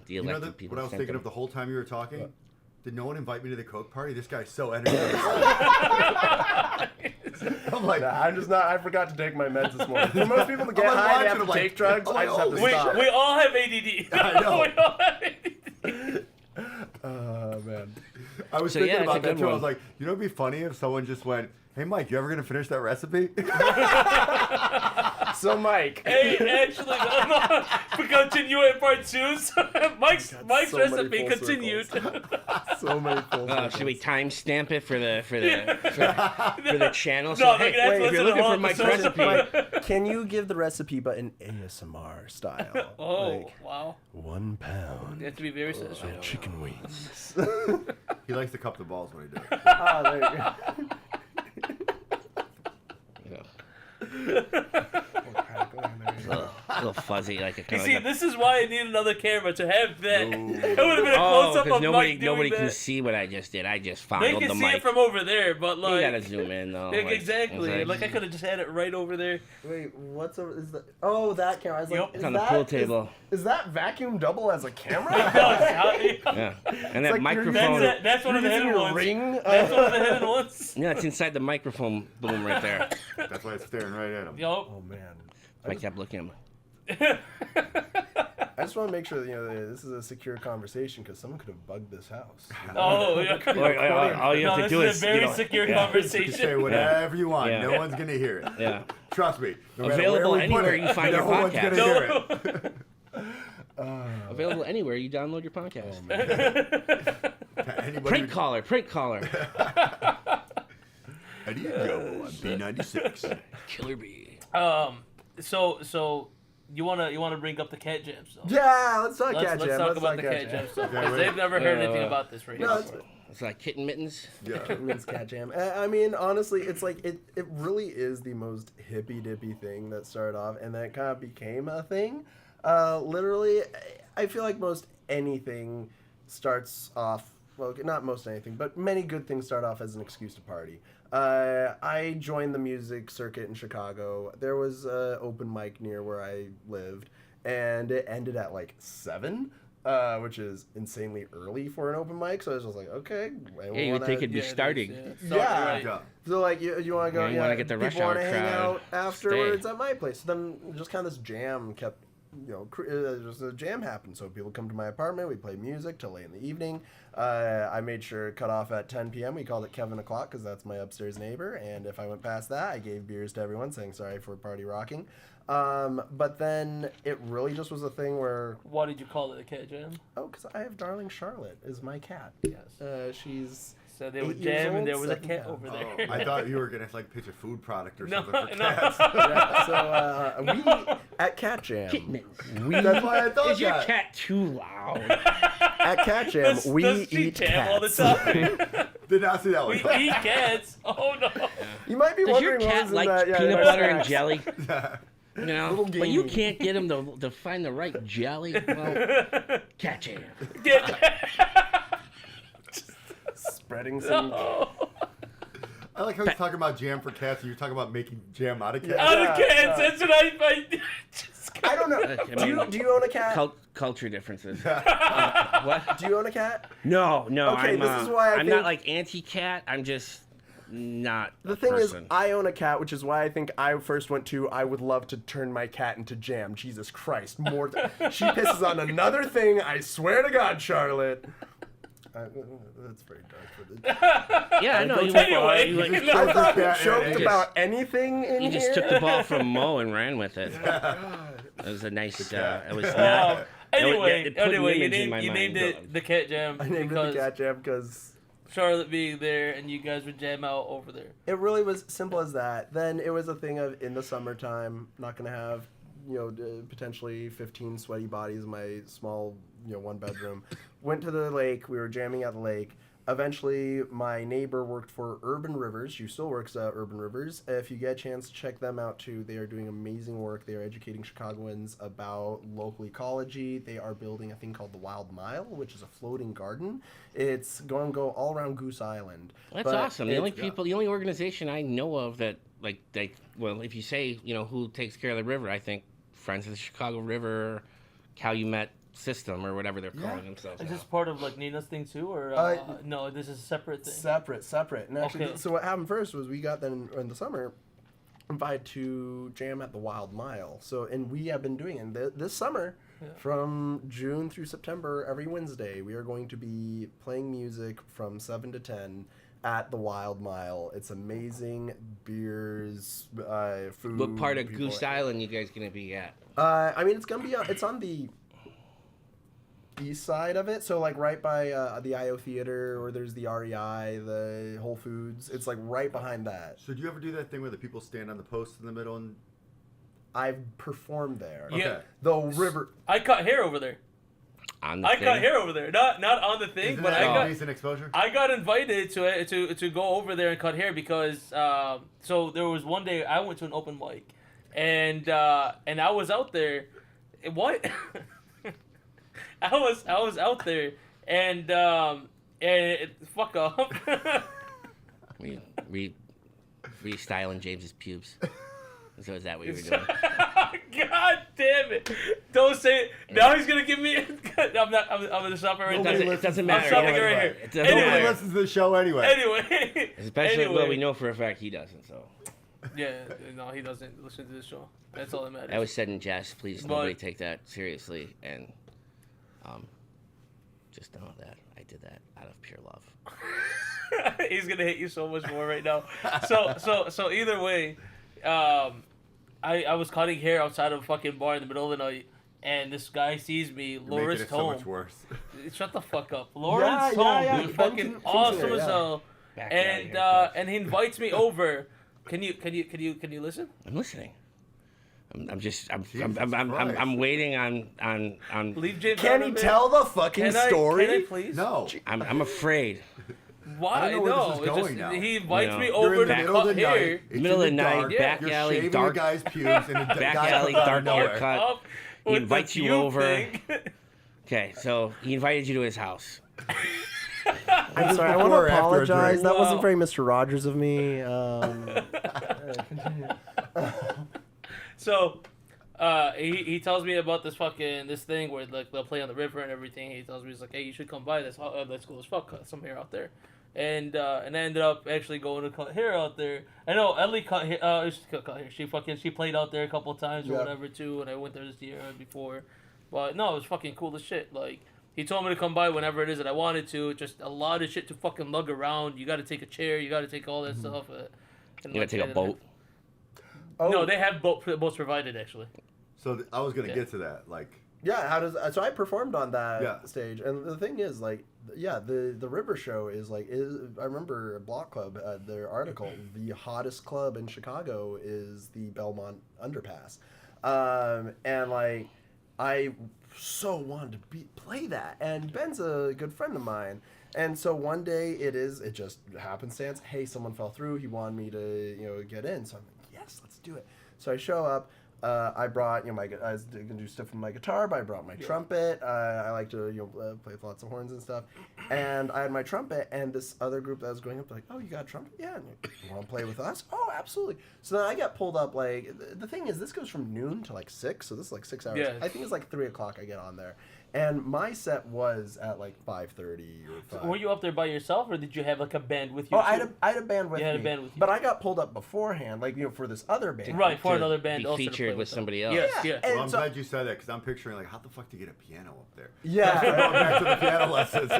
the elected people. What I was thinking of the whole time you were talking? Did no one invite me to the Coke party? This guy's so energetic. I'm I'm just not. I forgot to take my meds this morning. For most people to get high, they have to take drugs. I just have to stop. We all have ADD. I know. Oh man. I was So, thinking yeah, about it's a that good too. I one. was like, you know, it'd be funny if someone just went, "Hey, Mike, you ever gonna finish that recipe?" So Mike, Hey, actually, no. We continue at part 2. So Mike's so many recipe full continued. so many full Should we timestamp it for the channel? No, So, like, hey, that's if what's you're in looking the for whole Mike's episode. recipe, Can you give the recipe but in ASMR style? Oh, Like, wow. 1 pound You have to be very sensitive. of chicken wings. He likes to cup the balls when he does it. Ah, there you go. a little fuzzy, like a You kind of see, like a, this is why I need another camera to have that. It would have been a close up because of nobody Mike doing can that. see what I just did. I just They fondled can the see mic. it from over there, but You like, gotta zoom in though. like, exactly. it's Like I could have just had it right over there. Wait, what's over? Is that? Oh, that camera. I was Yep. like, It's is on the that, pool table. Is that vacuum double as a camera? Yeah, and that like microphone. That's one of the Using hidden your ones. ring. That's one of the hidden ones. Yeah, it's inside the microphone boom right there. That's why it's staring right at him. Yup. Oh man. I kept looking at him. I just want to make sure that this is a secure conversation because someone could have bugged this house. Oh, yeah. All you have No, to this do is is a very you know, secure You can say conversation. whatever you want. Yeah. No one's gonna hear it. Yeah. Trust me. No matter Available where we put anywhere it, you find no your one's podcast. gonna hear it. Available anywhere you download your podcast. Anybody Prank caller, prank caller. How do you go on B96? Killer bee. So you wanna bring up the Catjam stuff? Yeah, let's talk Let's Catjam. talk about the Catjam stuff because they've never heard anything about this radio. No, it's, It's like kitten mittens. Yeah. It's Catjam. I mean, honestly, it's like it really is the most hippy dippy thing that started off, and then it kind of became a thing. Literally, I feel like most anything starts off. Well, not most anything, but many good things start off as an excuse to party. I joined the music circuit in Chicago. There was an open mic near where I lived, and it ended at like 7. Which is insanely early for an open mic. So I was just like, okay. Yeah, you would think it'd be Yeah, it is, starting. Yeah. Right. Yeah. So like you want to go? Yeah, you wanna get the rush people wanna hour hang crowd. out afterwards at my place. So then just kind of this jam kept, just a jam happened. So people come to my apartment. We play music till late in the evening. I made sure it cut off at 10 p.m. We called it Kevin o'clock because that's my upstairs neighbor. And if I went past that, I gave beers to everyone, saying sorry for party rocking. But then it really just was a thing where, Why did you call it a Catjam? because I have darling Charlotte is my cat. Yes. She's So they were 8 years jamming. old, There was a 7 cat now. over Oh, there. I thought you were gonna like pitch a food product or No, something for no. cats. yeah, so we at Catjam. Kitten mittens. That's why I thought Is your that. cat too loud? At Catjam, we Does she eat jam all the cats. time? Did not see that We one. eat cats. Oh no. You might be Does your wondering what cat was in like that. Yeah, peanut yeah, butter and snacks. jelly? Yeah. You know, Little but you gamey. can't get him to find the right jelly. Well, cat jam. Spreading some. Oh. I like how he's talking about jam for cats and you're talking about making jam out of cats. Out of cats. yeah. That's what I just. I don't know. I mean, Do you own a cat? culture differences. What? Do you own a cat? No. Okay, I'm, this is why I I'm think- not like anti-cat. I'm just not. The thing person. is, I own a cat, which is why I think I first went to. I would love to turn my cat into jam. Jesus Christ, more. She pisses on another thing. I swear to God, Charlotte. That's very dark for the. Yeah, I know. You, Anyway. you, just you, killed I thought the we cat joked and about anything in you here. just took the ball from Mo and ran with it. It was a nice. It was Um, not. anyway, it put an you image in my named mind. it the Catjam I named it the because cat jam because Charlotte being there and you guys would jam out over there. it really was simple as that. Then it was a thing of in the summertime, not gonna have potentially 15 sweaty bodies in my small 1 bedroom. Went to the lake. We were jamming at the lake. Eventually, my neighbor worked for Urban Rivers. She still works at Urban Rivers. If you get a chance, check them out too. They are doing amazing work. They are educating Chicagoans about local ecology. They are building a thing called the Wild Mile, which is a floating garden. It's going to go all around Goose Island. That's But awesome. The it's- only organization I know of that well, if you say who takes care of the river, I think Friends of the Chicago River, Calumet System, or whatever they're calling themselves. Is now. this part of like Nina's thing too, or no? This is a separate thing. Separate. And actually, Okay. so what happened first was we got then in the summer, invited to jam at the Wild Mile. So, and we have been doing it this summer. Yeah. From June through September, every Wednesday, we are going to be playing music from 7 to 10 at the Wild Mile. It's amazing. Beers, food. What part of Goose Island you guys going to be at? I mean, it's going to be it's on the east side of it. So, like, right by the IO Theater, or there's the REI, the Whole Foods. It's, like, right behind that. So, do you ever do that thing where the people stand on the post in the middle and... I've performed there. Yeah. Okay. The river. I cut hair over there. I cut hair over there. Not on the thing, Isn't but that I got decent exposure? I got invited to go over there and cut hair because so there was one day I went to an open mic and I was out there. What? I was out there and fuck off. Restyling James's pubes. So is that what you were doing? God damn it! Don't say it. Now he's gonna give me. I'm gonna stop it right now. It doesn't matter. I'm stopping it right here. Nobody listens to the show anyway. Anyway. Especially, well, we know for a fact he doesn't. So. Yeah, no, he doesn't listen to this show. That's all that matters. That was said in jest. Please, nobody take that seriously, and just know that I did that out of pure love. He's gonna hate you so much more right now. So either way. I was cutting hair outside of a fucking bar in the middle of the night, and this guy sees me. Lawrence Making it home. so much worse. Shut the fuck up. Lawrence home. He's fucking awesome as hell. And he invites me over. Can you listen? I'm listening. I'm waiting on. Leave James. Can he tell the fucking story? Can I please? No. I'm afraid. Why? No. Now. He invites me You're over in the to middle of cut the hair. night. It's Middle of the in night, dark. back You're alley, shaving dark. a guy's pubes and a Back guy alley, comes out dark of nowhere. haircut. He With invites the you pube over. thing. Okay, so he invited you to his house. I'm sorry, I want Before to or after a apologize. drink? That wasn't Wow. very Mr. Rogers of me. So, he tells me about this thing where like they'll play on the river and everything. He tells me, he's like, hey, you should come by this. That's cool as fuck. Cut some hair out there. And I ended up actually going to cut hair out there. I know Ellie cut hair. She played out there a couple of times or whatever too. And I went there this year and before. But no, it was fucking cool as shit. Like, he told me to come by whenever it is that I wanted to. Just a lot of shit to fucking lug around. You got to take a chair. You got to take all that stuff. You gotta take a boat. Oh. No, they have boats provided actually. So I was gonna get to that. Like, Yeah, so I performed on that stage, and the thing is, like, the River Show is like I remember Block Club their article, the hottest club in Chicago is the Belmont Underpass, and like I so wanted to play that, and Ben's a good friend of mine. And so one day it just happenstance. Hey, someone fell through. He wanted me to get in. So I'm like, yes, let's do it. So I show up. I brought I was gonna do stuff with my guitar, but I brought my trumpet. I like to play with lots of horns and stuff. And I had my trumpet, and this other group that was going up, like, oh, you got a trumpet? Yeah. And you want to play with us? Oh, absolutely. So then I got pulled up. Like, the thing is, this goes from noon to like 6, so this is like 6 hours. Yeah. I think it's like 3 o'clock. I get on there. And my set was at like 5:30 or 5. So were you up there by yourself, or did you have like a band with you? Oh, I had a band with me. You had a band with you. But I got pulled up beforehand, like for this other band. Right, for To another band be also to featured play with them. somebody else. Yes, Yeah. yeah. And well, I'm so- glad you said that because I'm picturing like, how the fuck do you get a piano up there? Yeah. Going back to the piano lessons.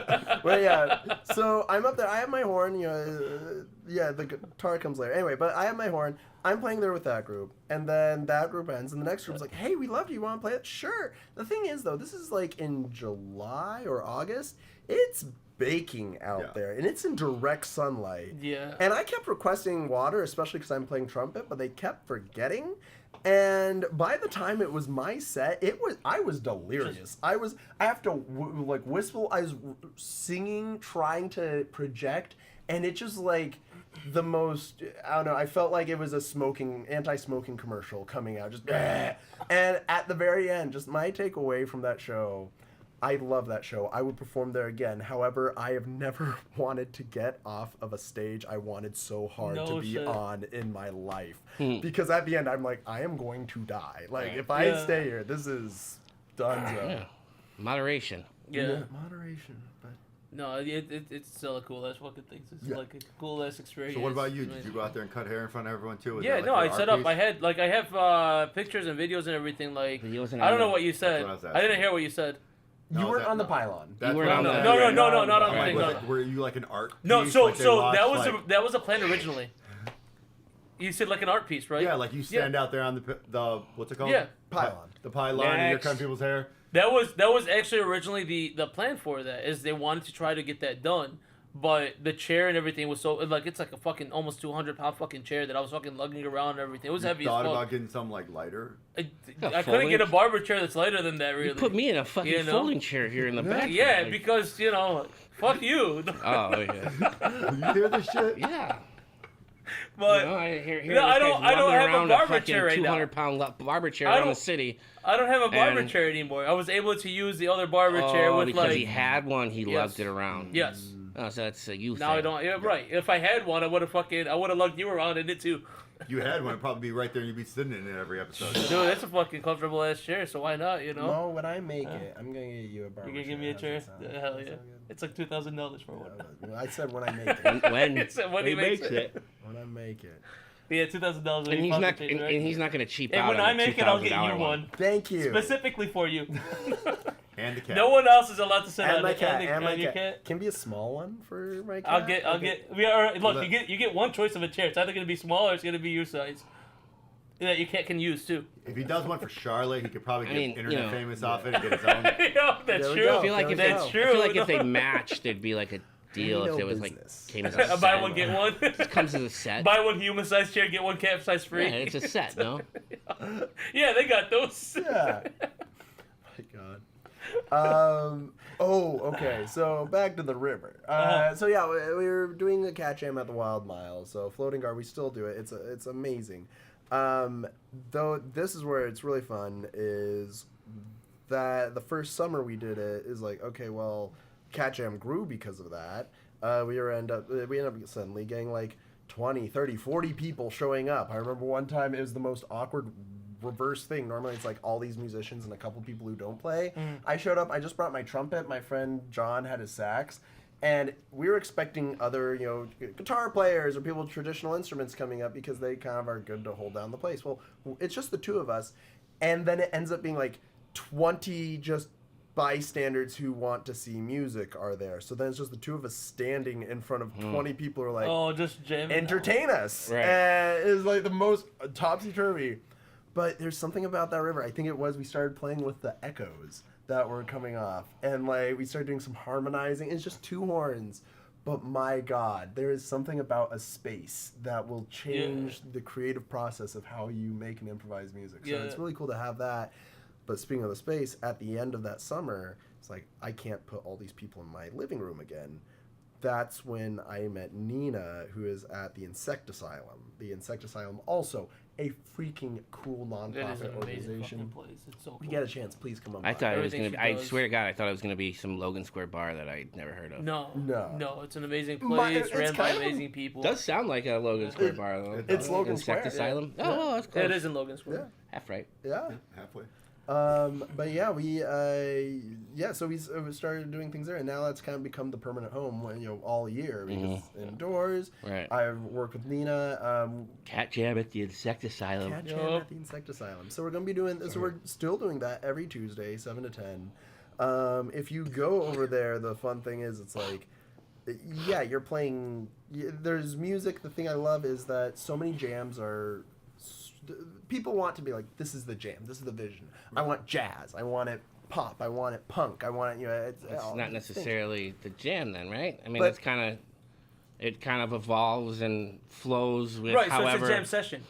Well, yeah. So I'm up there. I have my horn. The guitar comes later. Anyway, but I have my horn. I'm playing there with that group, and then that group ends, and the next group's like, "Hey, we loved you. You want to play it? Sure." The thing is, though, this is like in July or August. It's baking out there, and it's in direct sunlight. Yeah. And I kept requesting water, especially because I'm playing trumpet, but they kept forgetting. And by the time it was my set, I was delirious. I have to whistle. I was singing, trying to project, and it just like the most, I don't know, I felt like it was a anti-smoking commercial coming out, just and at the very end, just my takeaway from that show, I love that show. I would perform there again. However, I have never wanted to get off of a stage I wanted so hard to be on in my life. Because at the end, I'm like, I am going to die. Like, if I stay here, this is done. Yeah. Moderation. Yeah. Moderation. But No, it's still a cool ass fucking thing. It's like a cool ass experience. So what about you? Did you go out there and cut hair in front of everyone too? Was Yeah, that, no, like, I your set art up. piece? I have pictures and videos and everything. Like, Videos and I don't know audio. what you said. That's what I was I didn't asking. hear what you said. You No, weren't that- on the pylon. That's weren't what on I'm the- saying. No, not on the Like, thing. was No, it- were you like an art no. piece? So Like, they watched, that was a plan originally. You said like an art piece, right? Yeah, like you stand out there on the what's it called? Yeah. Pylon. The pylon, and you're Next. cutting people's hair. That was actually originally the plan for that. Is they wanted to try to get that done, but the chair and everything was so like it's like a fucking almost 200-pound fucking chair that I was fucking lugging around and everything. It was heavy as Thought fuck. about getting some like lighter. I A couldn't get a folding- barber chair that's lighter than that. Really. You put me in a fucking You know? folding chair here in the back. Yeah, Like- because fuck you. Oh yeah. You hear this shit? Yeah. But You know, I hear No, I don't have a barber chair right now. 200-pound barber chair I around the don't- city. I don't have a barber And- chair anymore. I was able to use the other barber chair with because like he had one, he Yes. lugged it around. yes. Oh, so that's a you Now thing. I don't. Yeah, right. If I had one, I would have lugged you around in it too. You had one, it'd probably be right there, and you'd be sitting in it every episode. Dude, that's a fucking comfortable ass chair. So why not? No, when I make it, I'm gonna get you a barber You gonna give me a How's chair? that sound? Hell Does that yeah! sound good? It's like $2,000 for one. Yeah, I said when I make it. When It's when he makes it. When I make it. Yeah, $2,000. and he's not gonna cheap And out when on I the make it, I'll get $2,000 you one Thank you. specifically for you. And the cat. No one else is allowed to sit And on my it. cat. And And my your cat. Can be a small one for my cat. I'll get. We are look. You get one choice of a chair. It's either gonna be small or it's gonna be your size. That your cat can use too. If he does one for Charlotte, he could probably get mean, internet you know, famous off it and get his own. That's There we true. go. I feel like if That's they, true. I feel like if they matched, there'd be like a deal No if it was business. like came as a set. Buy one get one. It comes as a set. Buy one human size chair, get one cat size free. Yeah, it's a set, no? Yeah, they got those. Yeah. My God. Okay. So back to the river. So yeah, we were doing the Catjam at the Wild Mile. So floating guard, we still do it. It's amazing. Though this is where it's really fun is that the first summer we did it is like, okay, well, Catjam grew because of that. We ended up suddenly getting like 20, 30, 40 people showing up. I remember one time it was the most awkward reverse thing. Normally it's like all these musicians and a couple people who don't play. I showed up, I just brought my trumpet, my friend John had his sax, and we were expecting other, guitar players or people with traditional instruments coming up because they kind of are good to hold down the place. Well, it's just the two of us, and then it ends up being like 20 just bystanders who want to see music are there. So then it's just the two of us standing in front of 20 people who are like, Oh, just jamming. entertain us. Right. And it was like the most topsy-turvy. But there's something about that river. I think it was we started playing with the echoes that were coming off. And like we started doing some harmonizing. It's just two horns. But my God, there is something about a space that will change the creative process of how you make and improvise music. So it's really cool to have that. But speaking of the space, at the end of that summer, it's like, I can't put all these people in my living room again. That's when I met Nina, who is at the Insect Asylum. The Insect Asylum, also a freaking cool That is nonprofit an amazing organization. fucking place. It's so cool. If you get a chance, please come on I by. thought it was Everything gonna be. she I does. swear to God, I thought it was gonna be some Logan Square bar that I'd never heard of. No, it's an amazing My- place it's ran by kind of- amazing people. Does sound like a Logan Square bar though. It's Logan Insect Square, Asylum. yeah. Oh, that's close. It is in Logan Square. Yeah. Half right. Yeah. Halfway. But yeah, so we started doing things there, and now that's kind of become the permanent home, all year because indoors. Right. I've worked with Nina. Catjam at the Insect Asylum. Catjam at the Insect Asylum. So we're gonna be doing. So we're still doing that every Tuesday, 7 to 10. If you go over there, the fun thing is it's like, yeah, you're playing. There's music. The thing I love is that so many jams are. People want to be like, this is the jam, this is the vision. I want jazz, I want it pop, I want it punk, I want it, It's all not these things. necessarily the jam then, right? I mean, But- it kind of evolves and flows with Right, however. so it's a jam session.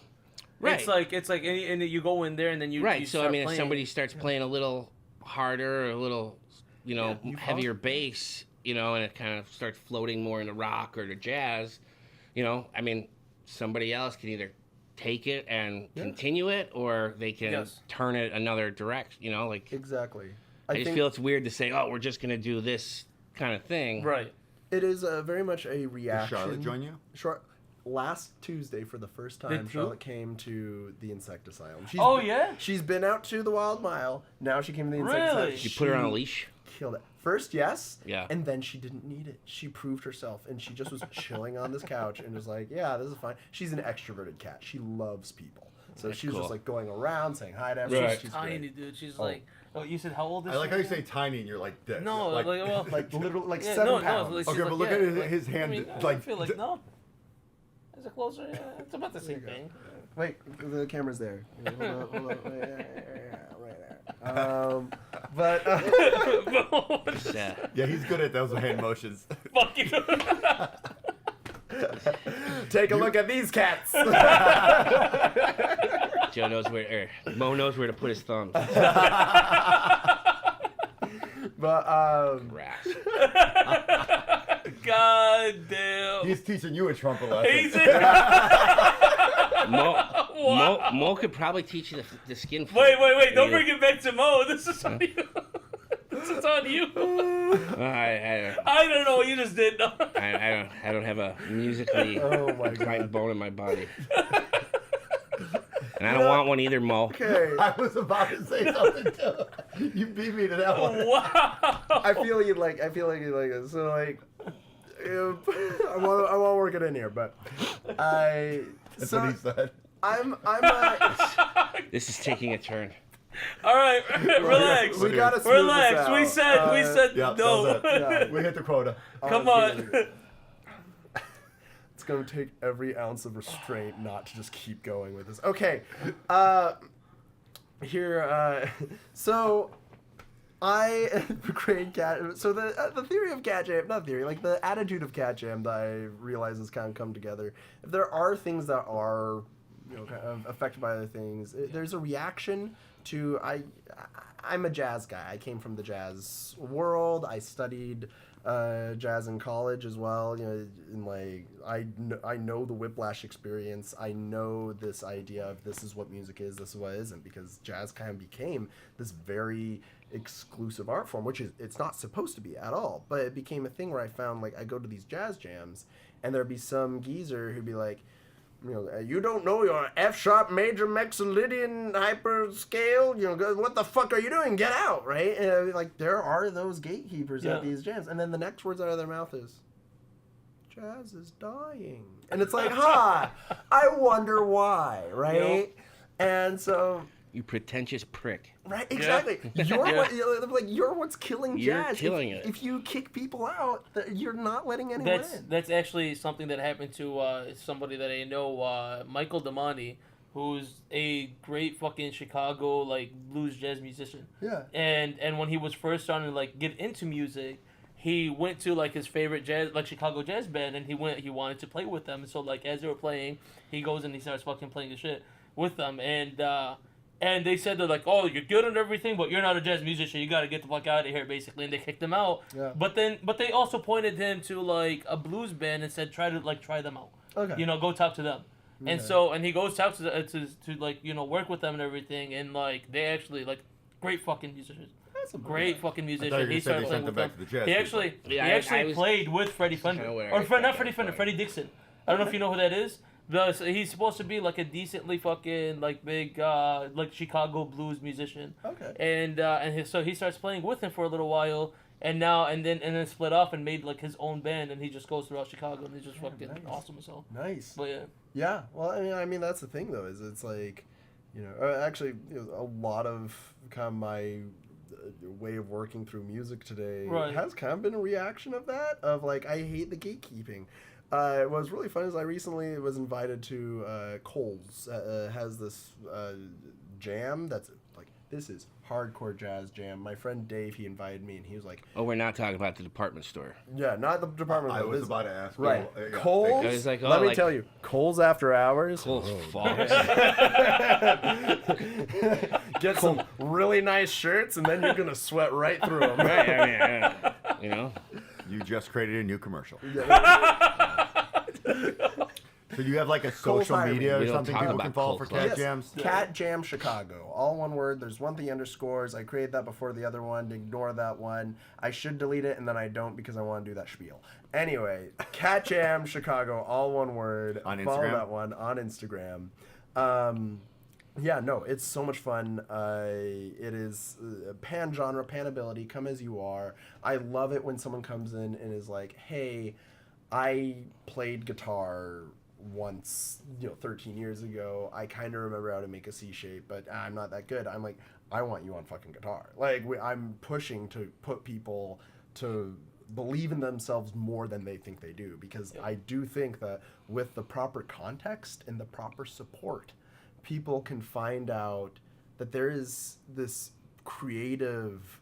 Right. It's like and you go in there and then you Right. You So I start mean, if playing. somebody starts playing a little harder, or a little, you heavier bass, and it kind of starts floating more into rock or to jazz, I mean, somebody else can either take it and continue it, or they can turn it another direction. Like Exactly. I just feel it's weird to say, oh, we're just gonna do this kind of thing. Right. It is very much a Did reaction. Charlotte join you? Last Tuesday, for the first time, Did who? Charlotte came to the Insect Asylum. Oh, yeah? She's been out to the Wild Mile. Now she came to the Insect Really? Asylum. Did you put her on a leash? Killed it. First, yes. Yeah. And then she didn't need it. She proved herself, and she just was chilling on this couch and was like, "Yeah, this is fine." She's an extroverted cat. She loves people, so That's she was cool. just like going around saying hi to everyone. Right. She's Tiny, great. dude. She's like, oh, you said how old is I she? like how you say tiny and you're like this. No, like, well, Like literally, like yeah, 7 pounds. like, Okay, she's but like, look yeah, at like, his hand, I mean, like, I feel like no. Is it closer? Yeah, it's about the same thing. Wait, the camera's there. Hold on. Wait, right there. But Yeah, he's good at those hand motions. Fucking. take a look at these cats. Joe knows where, Mo knows where to put his thumbs. But Rash. God damn. He's teaching you a trumpet lesson. He's Mo could probably teach you the skin. Wait. Don't bring it back to Mo. This is on you. This is on you. I don't know what you just did. No. I don't have a musically inclined bone in my body. And I don't want one either, Mo. okay, I was about to say something too. You beat me to that one. Wow. I feel you like it. So like, I want to work it in here, but That's what he said. I'm This is taking a turn. All right, relax. we gotta smooth Relax. this out. We said Yeah, no. that was it. Yeah. We hit the quota. Come on. It's gonna take every ounce of restraint not to just keep going with this. Okay, so I create cat. So the theory of Catjam, not theory, like the attitude of Catjam that I realize has kind of come together. If there are things that are, kind of affected by other things, there's a reaction to. I'm a jazz guy. I came from the jazz world. I studied jazz in college as well. And like I know the whiplash experience. I know this idea of this is what music is, this is what it isn't, because jazz kind of became this very exclusive art form, which is it's not supposed to be at all. But it became a thing where I found like I go to these jazz jams, and there'd be some geezer who'd be like, you don't know your F sharp major Mixolydian hyper scale. What the fuck are you doing? Get out, right? And like there are those gatekeepers at these jams, and then the next words out of their mouth is, "Jazz is dying," and it's like, I wonder why, right? And so. You pretentious prick. Right, exactly. Yeah. You're what's killing You're jazz. killing it. If you kick people out, you're not letting anyone in. That's actually something that happened to somebody that I know, Michael Damani, who's a great fucking Chicago like blues jazz musician. Yeah. And when he was first starting to like get into music, he went to like his favorite jazz, like Chicago jazz band, and he wanted to play with them. And so like as they were playing, he goes and he starts fucking playing the shit with them. And they said they're like, oh, you're good and everything, but you're not a jazz musician. You got to get the fuck out of here, basically. And they kicked him out. Yeah. But they also pointed him to like a blues band and said, try them out. Okay. Go talk to them. And so he goes talk to like work with them and everything. And like they actually like great fucking musicians. Great fucking musician. He started playing with them. He actually played with Freddie Fender, not Freddie Fender, Freddie Dixon. I don't know if you know who that is. He's supposed to be like a decently fucking like big like Chicago blues musician. Okay. And so he starts playing with him for a little while, and then split off and made like his own band, and he just goes throughout Chicago, and he's just fucking awesome as hell. Nice. But yeah. Yeah. Well, I mean that's the thing though, is it's like, actually a lot of kind of my way of working through music today has kind of been a reaction of that, of like I hate the gatekeeping. What was really fun is I recently was invited to Cole's. Has this jam that's like, this is hardcore jazz jam. My friend Dave, he invited me, and he was like, Oh, we're not talking about the department store. yeah, not the department. I was about to ask. Right. Yeah, Cole's, I was like, let me like- tell you, Cole's After Hours. Cole's fault. Get some really nice shirts, and then you're going to sweat right through them. Right, I mean, You just created a new commercial. So you have like a social media or We don't something talk people about can follow Cold for Club. Cat Jams? Catjam Chicago. All one word. There's one thing underscores. I created that before the other one. Ignore that one. I should delete it, and then I don't because I want to do that spiel. Anyway, Catjam Chicago. All one word. On Follow Instagram? that one on Instagram. Yeah, no, it's so much fun. It is pan-genre, pan-ability, come as you are. I love it when someone comes in and is like, hey, I played guitar once, 13 years ago. I kind of remember how to make a C shape, but I'm not that good. I'm like, I want you on fucking guitar. Like, I'm pushing to put people to believe in themselves more than they think they do, because I do think that with the proper context and the proper support, people can find out that there is this creative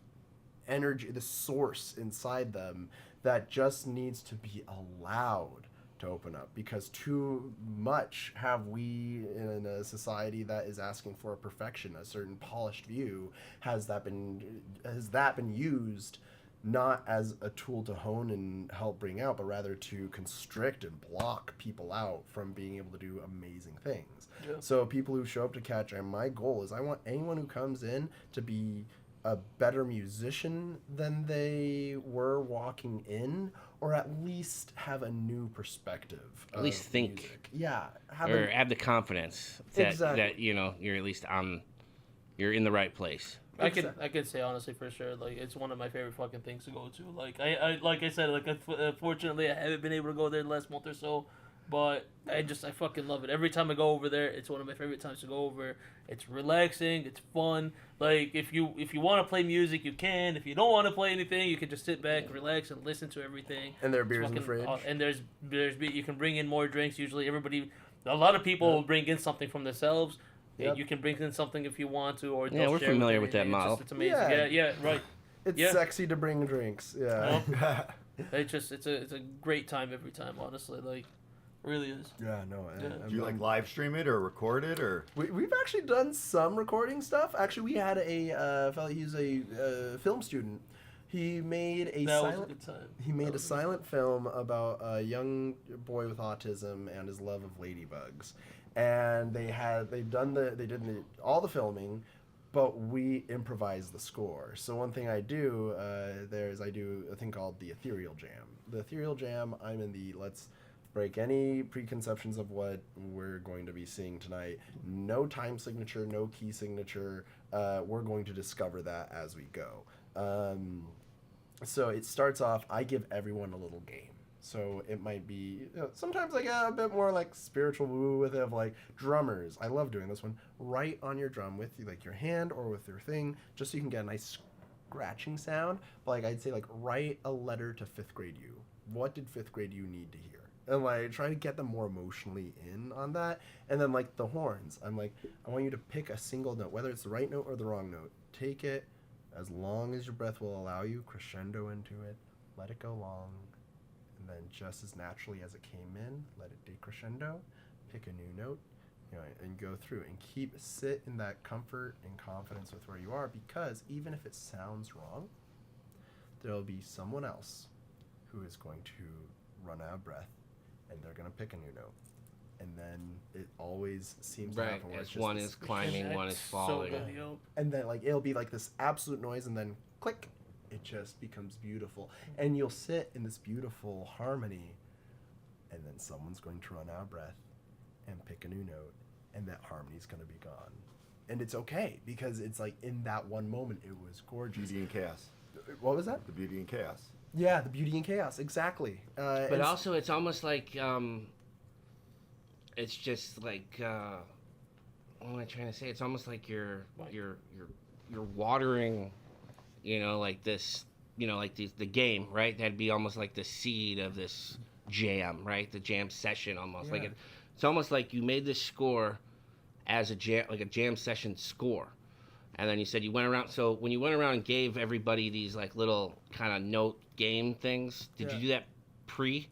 energy, this source inside them that just needs to be allowed to open up, because too much have we in a society that is asking for a perfection, a certain polished view, has that been used not as a tool to hone and help bring out, but rather to constrict and block people out from being able to do amazing things. Yeah. So people who show up to Catjam, my goal is I want anyone who comes in to be a better musician than they were walking in, or at least have a new perspective. At least think. Music. Yeah. Have the confidence that you're at least you're in the right place. I can say honestly for sure, like, it's one of my favorite fucking things to go to. Like I said, fortunately I haven't been able to go there the last month or so, but I fucking love it. Every time I go over there, it's one of my favorite times to go over. It's relaxing, it's fun. Like, if you want to play music, you can. If you don't want to play anything, you can just sit back, relax, and listen to everything. And there are beers in the fridge. And there's you can bring in more drinks. Usually, a lot of people will bring in something from themselves. Yep. You can bring in something if you want to, or we're familiar with that model. It's amazing. Yeah, right. It's sexy to bring drinks. Yeah. It's a great time every time. Honestly, like, really is. Yeah, no. Do you live stream it or record it, or? We've actually done some recording stuff. Actually, we had a fellow. He's a film student. He made a silent film about a young boy with autism and his love of ladybugs. And they did all the filming, but we improvised the score. So one thing I do I do a thing called the Ethereal Jam. The Ethereal Jam, I'm in the let's break any preconceptions of what we're going to be seeing tonight. No time signature, no key signature. We're going to discover that as we go. So it starts off, I give everyone a little game. So it might be, sometimes I get a bit more like spiritual woo with it, of like drummers. I love doing this one. Write on your drum with like your hand or with your thing, just so you can get a nice scratching sound. But like I'd say, like, write a letter to 5th grade you. What did 5th grade you need to hear? And like try to get them more emotionally in on that. And then like the horns, I'm like, I want you to pick a single note, whether it's the right note or the wrong note. Take it as long as your breath will allow you, crescendo into it, let it go long. And then just as naturally as it came in, let it decrescendo, pick a new note, and go through and sit in that comfort and confidence with where you are, because even if it sounds wrong, there'll be someone else who is going to run out of breath and they're going to pick a new note. And then it always seems to happen where as one is climbing, one is falling. And then like it'll be like this absolute noise, and then click. It just becomes beautiful. And you'll sit in this beautiful harmony, and then someone's going to run out of breath and pick a new note, and that harmony's going to be gone. And it's okay, because it's like in that one moment, it was gorgeous. Beauty and chaos. What was that? The beauty and chaos. Yeah, the beauty and chaos, exactly. But also, it's almost like, it's just like, what am I trying to say? It's almost like you're watering, like this, like the game, right? That'd be almost like the seed of this jam, right? The jam session, almost. Yeah. Like it's almost like you made this score as a jam session score, and then you said you went around. So when you went around and gave everybody these like little kind of note game things, did you do that pre?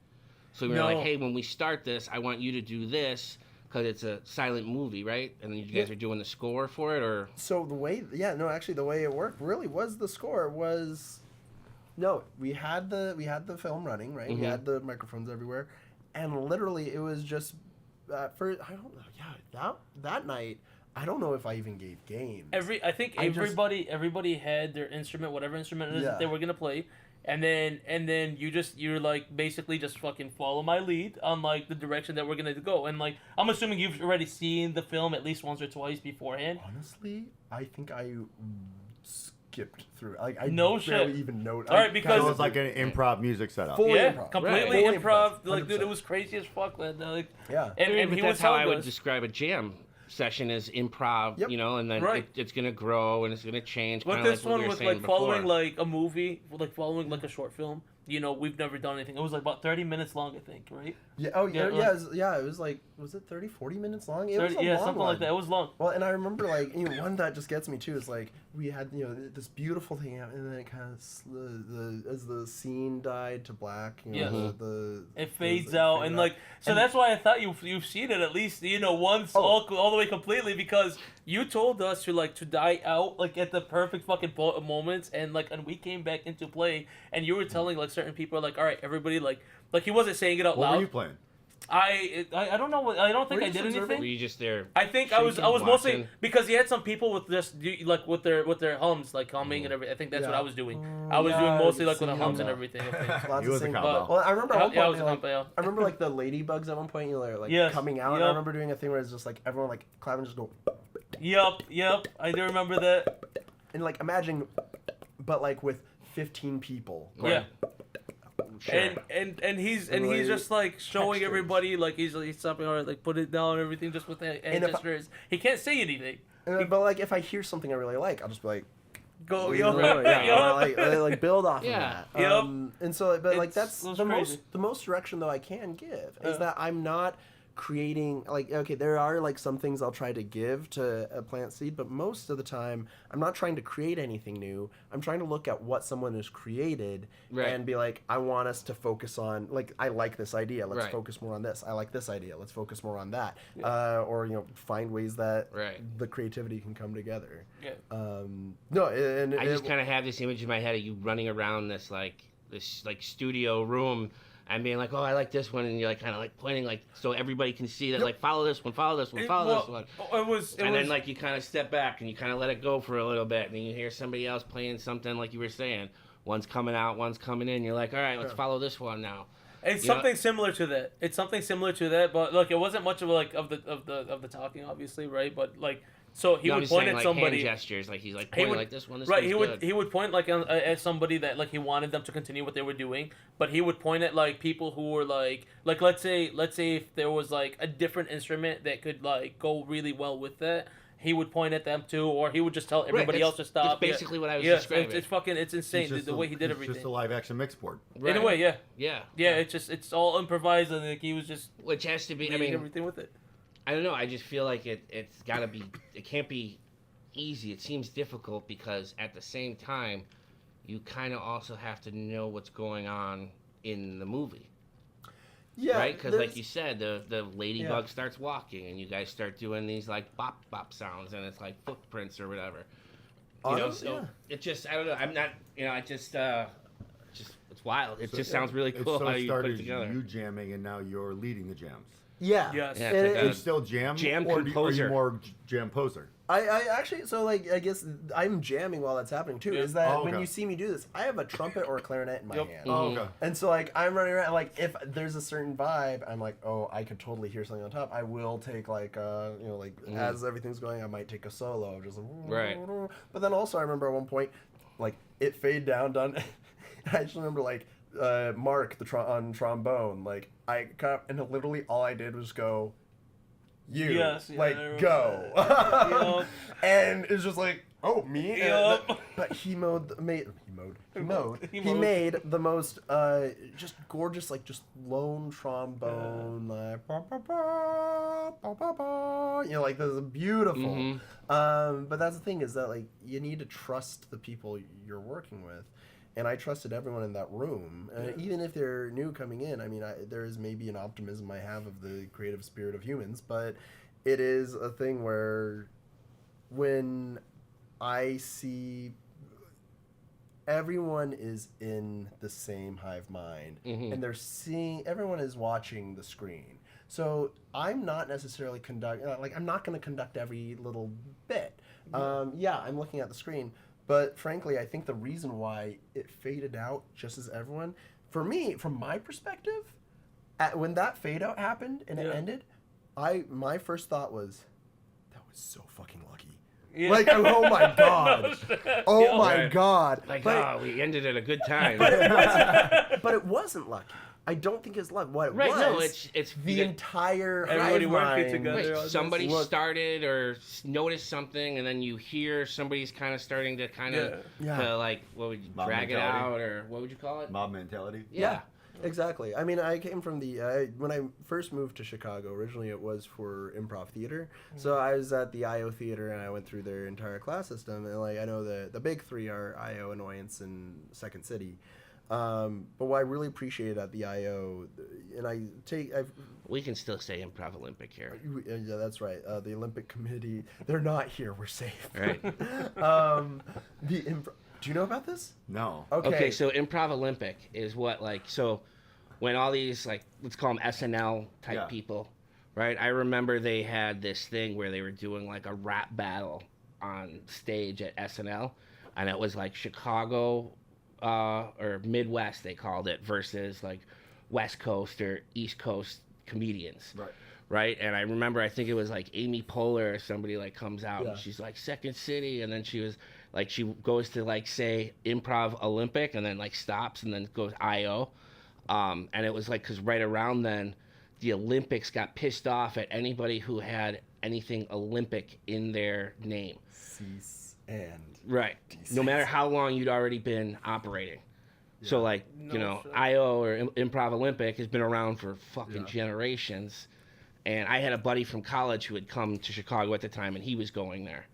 So we were like, hey, when we start this, I want you to do this. Because it's a silent movie, right? And then you guys are doing the score for it, or? So the way, actually the way it worked really was the score was, we had the film running, right? Mm-hmm. We had the microphones everywhere, and literally it was just, I don't know, that night, I don't know if I even gave games. Everybody had their instrument, whatever instrument it is that they were gonna play, And then you're like basically just fucking follow my lead on like the direction that we're gonna go. And like I'm assuming you've already seen the film at least once or twice beforehand. Honestly, I think I skipped through. Like I No barely shit. even know. All right, because It was like an improv music setup. Full yeah, improv. completely Full improv. improv, Like, dude, 100%. it was crazy as fuck, man. Like, Yeah. and But he that's was how I telling would us. describe a jam session as improv, Yep. you know, and then Right. it's gonna grow and it's gonna change. But kinda this like what one we were was saying like following before. like a movie, like following like a short film. You know, we've never done anything. It was like about 30 minutes long, I think, right? Yeah. Oh Yeah, yeah. like- It was like, was it 30, 40 minutes long? It 30, was a yeah, long something one. like that. It was long. Well, and I remember like one that just gets me too is like we had this beautiful thing out, and then it kind of as the scene died to black. Yes. The It fades out, and like so that's why I thought you've seen it at least once all the way completely, because you told us to die out like at the perfect fucking moments, and we came back into play, and you were telling like certain people like, all right, everybody like he wasn't saying it out What loud. were you playing? I don't know. I don't think Were I you did just anything. Were you just there? I think I was shaking, mostly watching? because he had some people with just like with their hums like humming and everything. I think that's what Yeah. I was doing. I was doing mostly like with the hums and everything. I think. Lots He of was a singing. cowbell. Well, I remember at one Yeah, I point, was a like, cowbell. I remember like the ladybugs at one point, like Yes. coming out. And Yep. I remember doing a thing where it's just like everyone like clapping, just go, Yep. I do remember that. and like imagine, but like with 15 people. Yeah. Sure. And he's Really just like showing textures. everybody like he's stopping or like put it down and everything just with the hand And if I- gestures. He can't say anything. But like if I hear something I really like, I'll just be like, Go "Leave yo it alone." Yeah, yo. like build off Yeah. of that. Yep. And so, but like It's- that's that's the crazy. most direction though I can give is that I'm not creating okay, there are like some things I'll try to give to a plant seed, but most of the time I'm not trying to create anything new. I'm trying to look at what someone has created Right. and be like, I want us to focus on like I like this idea. Let's Right. focus more on this. I like this idea. Let's focus more on that. Or find ways that Right. the creativity can come together. Yeah. No, and I just kind of have this image in my head of you running around this studio room and being like, oh, I like this one, and you're like kind of like pointing like so everybody can see that Yep. like follow this one, follow this one, follow this one. It was Then like you kind of step back and you kind of let it go for a little bit, and then you hear somebody else playing something like you were saying. One's coming out, one's coming in. You're like, all right, let's follow this one now. It's You know- something similar to that. It's something similar to that, but look, it wasn't much of the talking, obviously, right? But like, so he No, I'm would just point saying, at like, somebody. hand gestures, like he's like He pointing would- like this one. This Right, one's he would point like at somebody that like he wanted them to continue what they were doing, but he would point at like people who were like let's say if there was like a different instrument that could like go really well with that, he would point at them too, or he would just tell everybody that's- else to stop. that's basically what I was yeah, describing. It's fucking insane It's just the way he did it's everything. just a live action mix board. Right. In a way, yeah, Yeah. it's all improvised, and like he was just Which has to be. I doing mean, everything with it. I don't know. I just feel like it's got to be. It can't be easy. It seems difficult because at the same time, you kind of also have to know what's going on in the movie, yeah, right? Because there's- like you said, the ladybug Yeah. starts walking, and you guys start doing these like bop bop sounds, and it's like footprints or whatever. You know, so yeah. it just I don't know. I'm not. I just it's wild. It So just sounds really cool so how it you put started it together. you jamming, and now you're leading the jams. Yeah. Yes. Yeah, And it's it- like You a- still jam, Jam or are composer. you more jam poser? I actually, so like, I guess I'm jamming while that's happening too. Yeah. Is that Oh, when okay. you see me do this, I have a trumpet or a clarinet in my Yep. hand. Oh, Mhm. okay. And so like I'm running around, like if there's a certain vibe, I'm like, oh, I could totally hear something on top. I will take like as everything's going, I might take a solo, of just Right. But then also I remember at one point, like it fade down done. I just remember like Mark on trombone, like I got and literally all I did was go. You Yes, yeah, I like remember go, Yup. and it's just like oh me. Yup. But he made He made the most just gorgeous like just lone trombone like ba, ba, ba, ba, ba, ba. Like this is beautiful. Mhm. But that's the thing is that like you need to trust the people you're working with. And I trusted everyone in that room, even if they're new coming in. I mean, there is maybe an optimism I have of the creative spirit of humans, but it is a thing where when I see everyone is in the same hive mind, Mhm. and everyone is watching the screen. So I'm not necessarily I'm not going to conduct every little bit. I'm looking at the screen. But frankly, I think the reason why it faded out just as everyone, for me, from my perspective, when that fade out happened and it ended, my first thought was, that was so fucking lucky. Yeah. Like, oh my god. Oh my god. Like, we ended at a good time. But it wasn't lucky. I don't think it's luck. What it was, no, it's the entire everybody working mind. together. Right, somebody started or noticed something, and then you hear somebody's kind of starting to to like, what would you drag mentality. It out, or what would you call it? Mob mentality. Yeah. Exactly. I mean, I came from when I first moved to Chicago, originally it was for improv theater. So I was at the IO theater and I went through their entire class system. And like, I know the big three are IO, Annoyance, and Second City. But what I really appreciated at the IO, and we can still say Improv Olympic here. Yeah, that's right. The Olympic Committee, they're not here. We're safe. Right. Do you know about this? No. Okay, so Improv Olympic is what, like, so when all these, like, let's call them SNL type people, right? I remember they had this thing where they were doing, like, a rap battle on stage at SNL, and it was, like, Chicago or Midwest, they called it, versus, like, West Coast or East Coast comedians. Right? And I remember, I think it was, like, Amy Poehler or somebody, like, comes out, and she's like, Second City, and then she was... Like, she goes to, like, say Improv Olympic and then, like, stops and then goes IO. And it was, like, because right around then, the Olympics got pissed off at anybody who had anything Olympic in their name. Cease and right. desist. No matter how long you'd already been operating. Yeah. So, like, IO or Improv Olympic has been around for fucking generations. And I had a buddy from college who had come to Chicago at the time, and he was going there.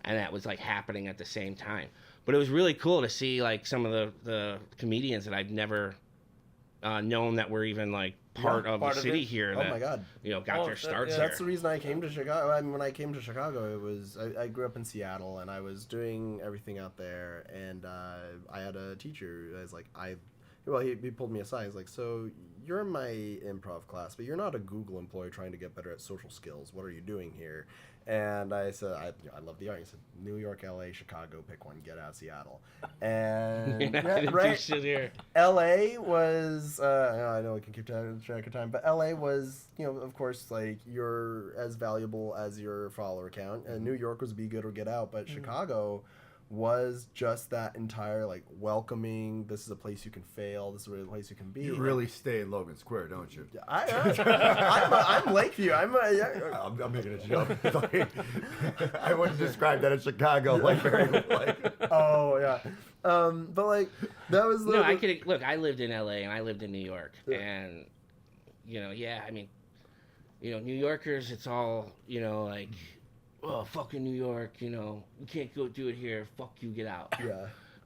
And that was, like, happening at the same time. But it was really cool to see, like, some of the comedians that I've never known that were even, like, part of the city here that, my God. Got their starts here. That's the reason I came to Chicago. I mean, when I came to Chicago, it was, I grew up in Seattle, and I was doing everything out there, and I had a teacher. I was like, he pulled me aside. He's like, so you're in my improv class, but you're not a Google employee trying to get better at social skills. What are you doing here? And I said, I love the art. He said, New York, LA, Chicago, pick one, get out of Seattle. And right, here. LA was, I know we can keep track of time, but LA was, of course, like, you're as valuable as your follower count. And New York was be good or get out, but Chicago was just that entire, like, welcoming, this is a place you can fail, this is a place you can be. You really stay in Logan Square, don't you? I'm Lakeview. I'm making a joke. I wouldn't describe that in Chicago like very like. Oh yeah, but like that was the. No, I could look. I lived in LA and I lived in New York, and I mean, New Yorkers, it's all like. Oh, fucking New York, you can't go do it here. Fuck you, get out.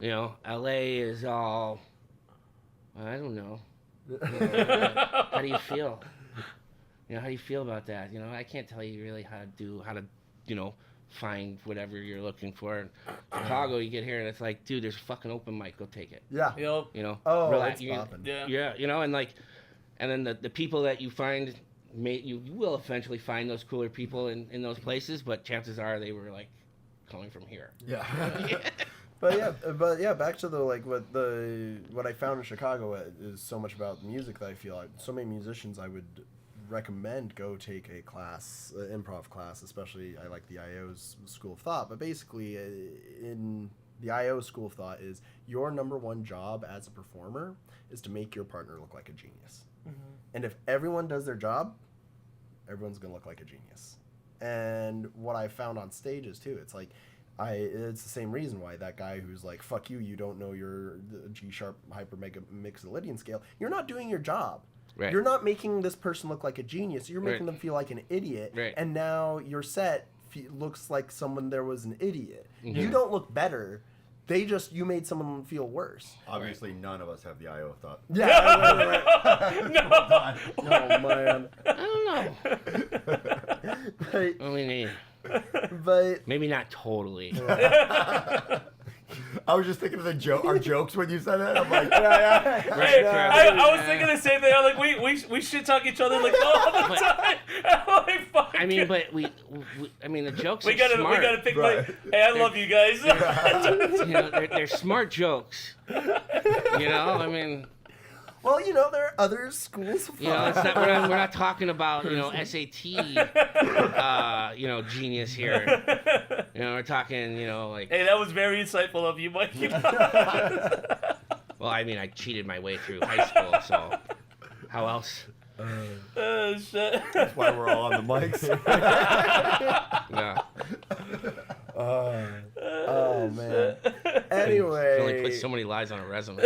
Yeah. LA is all, I don't know. How do you feel? How do you feel about that? I can't tell you really how to find whatever you're looking for. In Chicago, you get here and it's like, dude, there's a fucking open mic. Go take it. Yeah. Yep. Oh, relax, it's popping. Yeah. And then the people that you find. You will eventually find those cooler people in those places, but chances are they were like coming from here. Yeah. But yeah, back to what I found in Chicago is so much about music that I feel like so many musicians I would recommend go take a class, improv class, especially I like the IO's School of Thought, but basically in the IO School of Thought is your number one job as a performer is to make your partner look like a genius. Mm-hmm. And if everyone does their job, everyone's going to look like a genius. And what I found on stages, too, it's like, it's the same reason why that guy who's like, fuck you, you don't know your G-sharp hyper mega mixolydian scale. You're not doing your job. Right. You're not making this person look like a genius. You're making them feel like an idiot. Right. And now your set looks like someone there was an idiot. Mm-hmm. You don't look better. You made someone feel worse. Obviously, none of us have the IO thought. Yeah. Right. Oh, man. I don't know. Only me. But maybe not totally. I was just thinking of our jokes when you said that. I'm like, Hey, I was thinking the same thing. I'm like, we shit talk each other like all the time. I'm like, fuck. I mean, but the jokes are smart. We gotta pick my. Hey, I love you guys. They're smart jokes. I mean. Well, there are other schools of thought. It's not, we're not talking about, SAT, genius here. We're talking, like... Hey, that was very insightful of you, Mike. Well, I mean, I cheated my way through high school, so how else? Oh, shit. That's why we're all on the mics. Yeah. Oh, man. Anyway. You only put so many lies on a resume.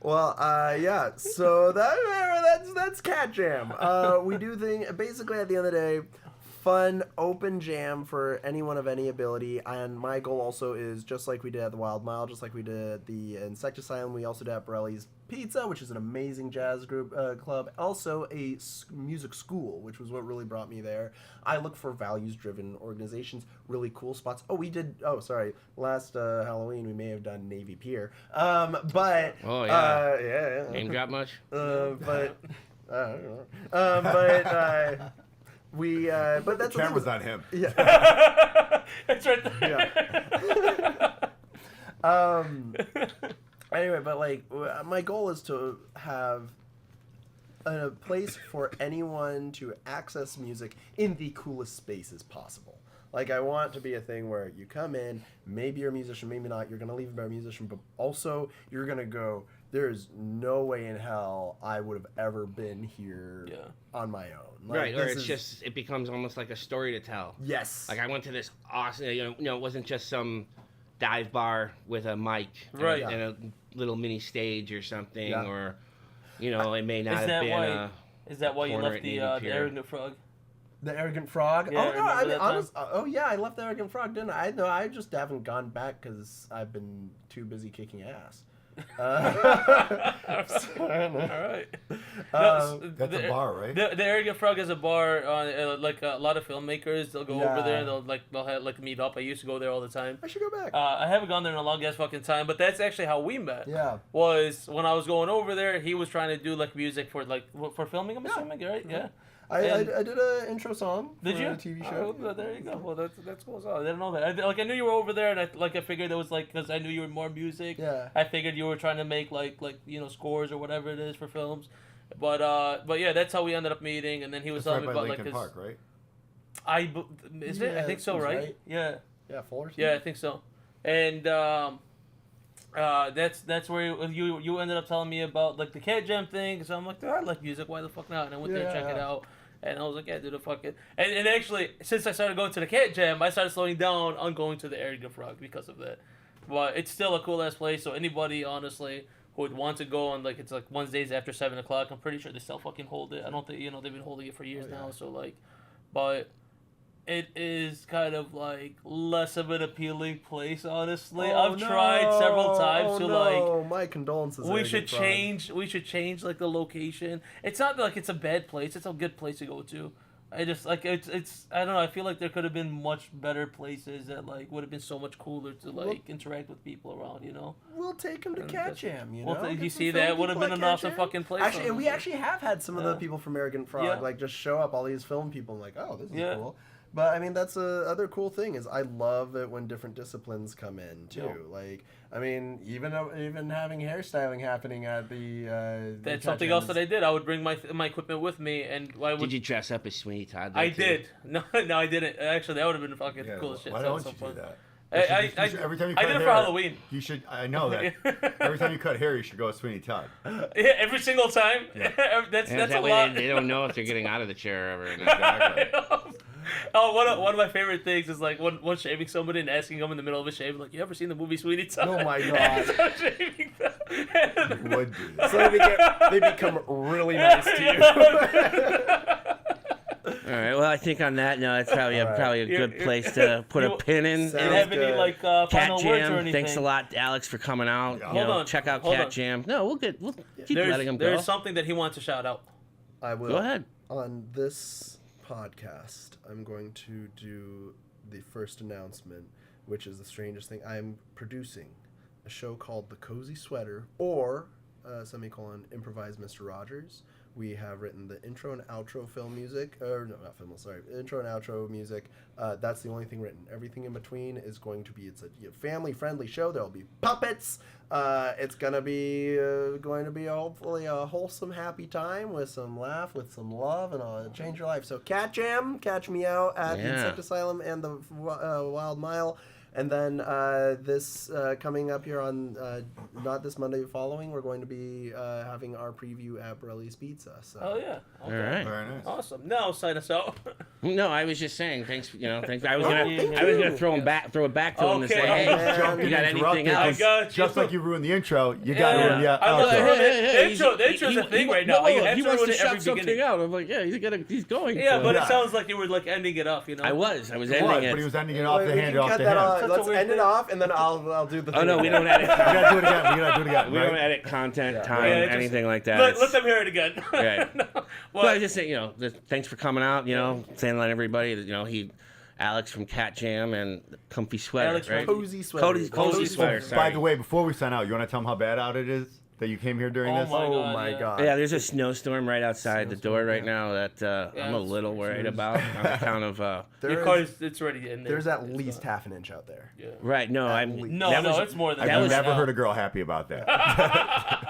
Well, yeah. So that's Catjam. We do basically at the end of the day, fun open jam for anyone of any ability. And my goal also is just like we did at the Wild Mile, just like we did at the Insect Asylum. We also did at Borelli's Pizza, which is an amazing jazz group club. Also a music school, which was what really brought me there. I look for values-driven organizations, really cool spots. Oh, we did. Oh, sorry. Last Halloween, we may have done Navy Pier. But oh yeah, yeah. Name drop much? But I don't know. But that's the camera's on him. Yeah. It's right there. Yeah. Anyway, but my goal is to have a place for anyone to access music in the coolest spaces possible. I want to be a thing where you come in, maybe you're a musician, maybe not, you're going to leave a better musician, but also you're going to go, there's no way in hell I would have ever been here on my own. Right, or it becomes almost like a story to tell. Yes. I went to this awesome, it wasn't just some dive bar with a mic right. and a little mini stage or something, or, it may not have been Is that why you left the Arrogant Frog? The Arrogant Frog? Yeah, I left the Arrogant Frog, didn't I? No, I just haven't gone back because I've been too busy kicking ass. All right. That's a bar, right? The Arrogant Frog is a bar. A lot of filmmakers, they'll go over there and they'll have, meet up. I used to go there all the time. I should go back. I haven't gone there in a long ass fucking time, but that's actually how we met. Yeah. Was when I was going over there, he was trying to do music for filming. I'm assuming, right? Yeah. I did an intro song for a TV show. Oh, there you go. Well, that's cool. I didn't know that. I knew you were over there, and I figured it was because I knew you were more music. Yeah. I figured you were trying to make scores or whatever it is for films, but yeah, that's how we ended up meeting. And then he was telling me about Lincoln Park, right? I think so, right? Yeah. Yeah, Fullerton. Yeah, I think so. And that's where you ended up telling me about the Catjam thing. So I'm like, dude, I like music. Why the fuck not? And I went there to check it out. And I was like, yeah, dude, fuck it. And actually, since I started going to the Catjam, I started slowing down on going to the Arrogant Frog because of that. But it's still a cool ass place. So anybody, honestly, who would want to go on it's Wednesdays after 7 o'clock, I'm pretty sure they still fucking hold it. I don't think they've been holding it for years now. So but it is kind of less of an appealing place, honestly. I've tried several times to my condolences. We should change the location. It's not it's a bad place. It's a good place to go to. I just it's I don't know. I feel like there could have been much better places that would have been so much cooler to interact with people around. We'll take them to Catjam. You see that would have been an awesome fucking place. Actually, we actually have had some of the people from Arrogant Frog just show up. All these film people, oh, this is cool. But I mean, that's the other cool thing is I love it when different disciplines come in too. I mean, even having hairstyling happening at the. That's something else that I did. I would bring my equipment with me, and Did you dress up as Sweeney Todd? I did. No, I didn't. Actually, that would have been fucking cool as shit. Why don't you do that? Every time you cut hair, I did it for Halloween. You should. I know that. Every time you cut hair, you should go with Sweeney Todd. Yeah, every single time. Yeah. that's that a way lot. They don't know if they're getting out of the chair ever. Exactly. Oh, one of my favorite things is one shaving somebody and asking them in the middle of a shave, you ever seen the movie Sweeney Todd? Oh my god. Shaving them. Would do. So they become really nice to you. All right. Well, I think on that note, it's probably a good place to put a pin in. Do you have any final words or anything? Thanks a lot, Alex, for coming out. Yeah. Check out Catjam. No, we'll keep letting him go. There's something that he wants to shout out. I will. Go ahead. On this podcast, I'm going to do the first announcement which is the strangest thing. I'm producing a show called The Cozy Sweater, or semicolon Improvised Mr. Rogers. We have written the intro and outro film music, or no, not film, sorry, intro and outro music. That's the only thing written. Everything in between is going to be, it's a family-friendly show. There'll be puppets. It's going to be hopefully a wholesome, happy time with some laugh, with some love, and it'll change your life. So Catjam, catch me out at Insect Asylum and the Wild Mile. And then this coming up here on not this Monday following, we're going to be having our preview at Borelli's Pizza. So. Oh yeah. Okay. All right. Very nice. Awesome. Now sign us out. No, I was just saying thanks. Thanks. I was gonna throw it back to him and say, hey, you got anything else? I got you. Just like you ruined the intro, you got to ruin the I love outro. the intro's a thing right now. He wants to shut something out. I'm like, he's going. Yeah, but it sounds like you were like ending it off. I was ending it. But he was ending it off the hand off the head. head. Let's end it off, and then I'll do the thing. Oh no, we don't edit. We gotta do it again. We gotta do it again. We right? don't edit content, time, anything like that. Let them hear it again. Right. Well, I just say, thanks for coming out. Saying to everybody that Alex from Catjam and Comfy Sweater, Alex right? Cozy Sweater. Cozy Sweater. Sorry. By the way, before we sign out, you want to tell them how bad out it is that you came here during this? Oh my god. Yeah, there's a snowstorm right outside the door right now that I'm a little worried about on account of. Your car it's already in there. There's at least half an inch out there. Yeah. Right. No, it's more than that. I've never heard a girl happy about that.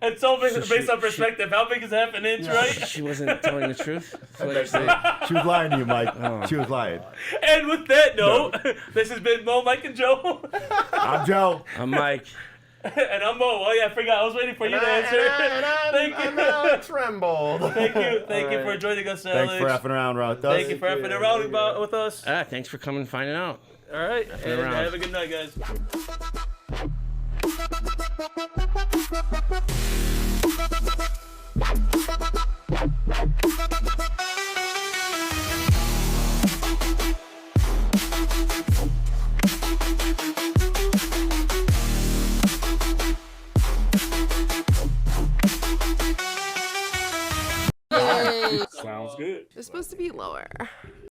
It's all based on perspective. How big is half an inch, right? She wasn't telling the truth. She was lying to you, Mike. She was lying. And with that note, this has been Mo, Mike, and Joe. I'm Joe. I'm Mike. And I'm Mo. Oh yeah, I forgot. I was waiting for you to answer. Thank you. I'm Alex Rembold. Thank you for joining us, Thanks Alex. for effing around with us. Thank you for effing around with us. Thanks for coming and finding out. All right. And around. have a good night, guys. Sounds good. It's supposed to be lower.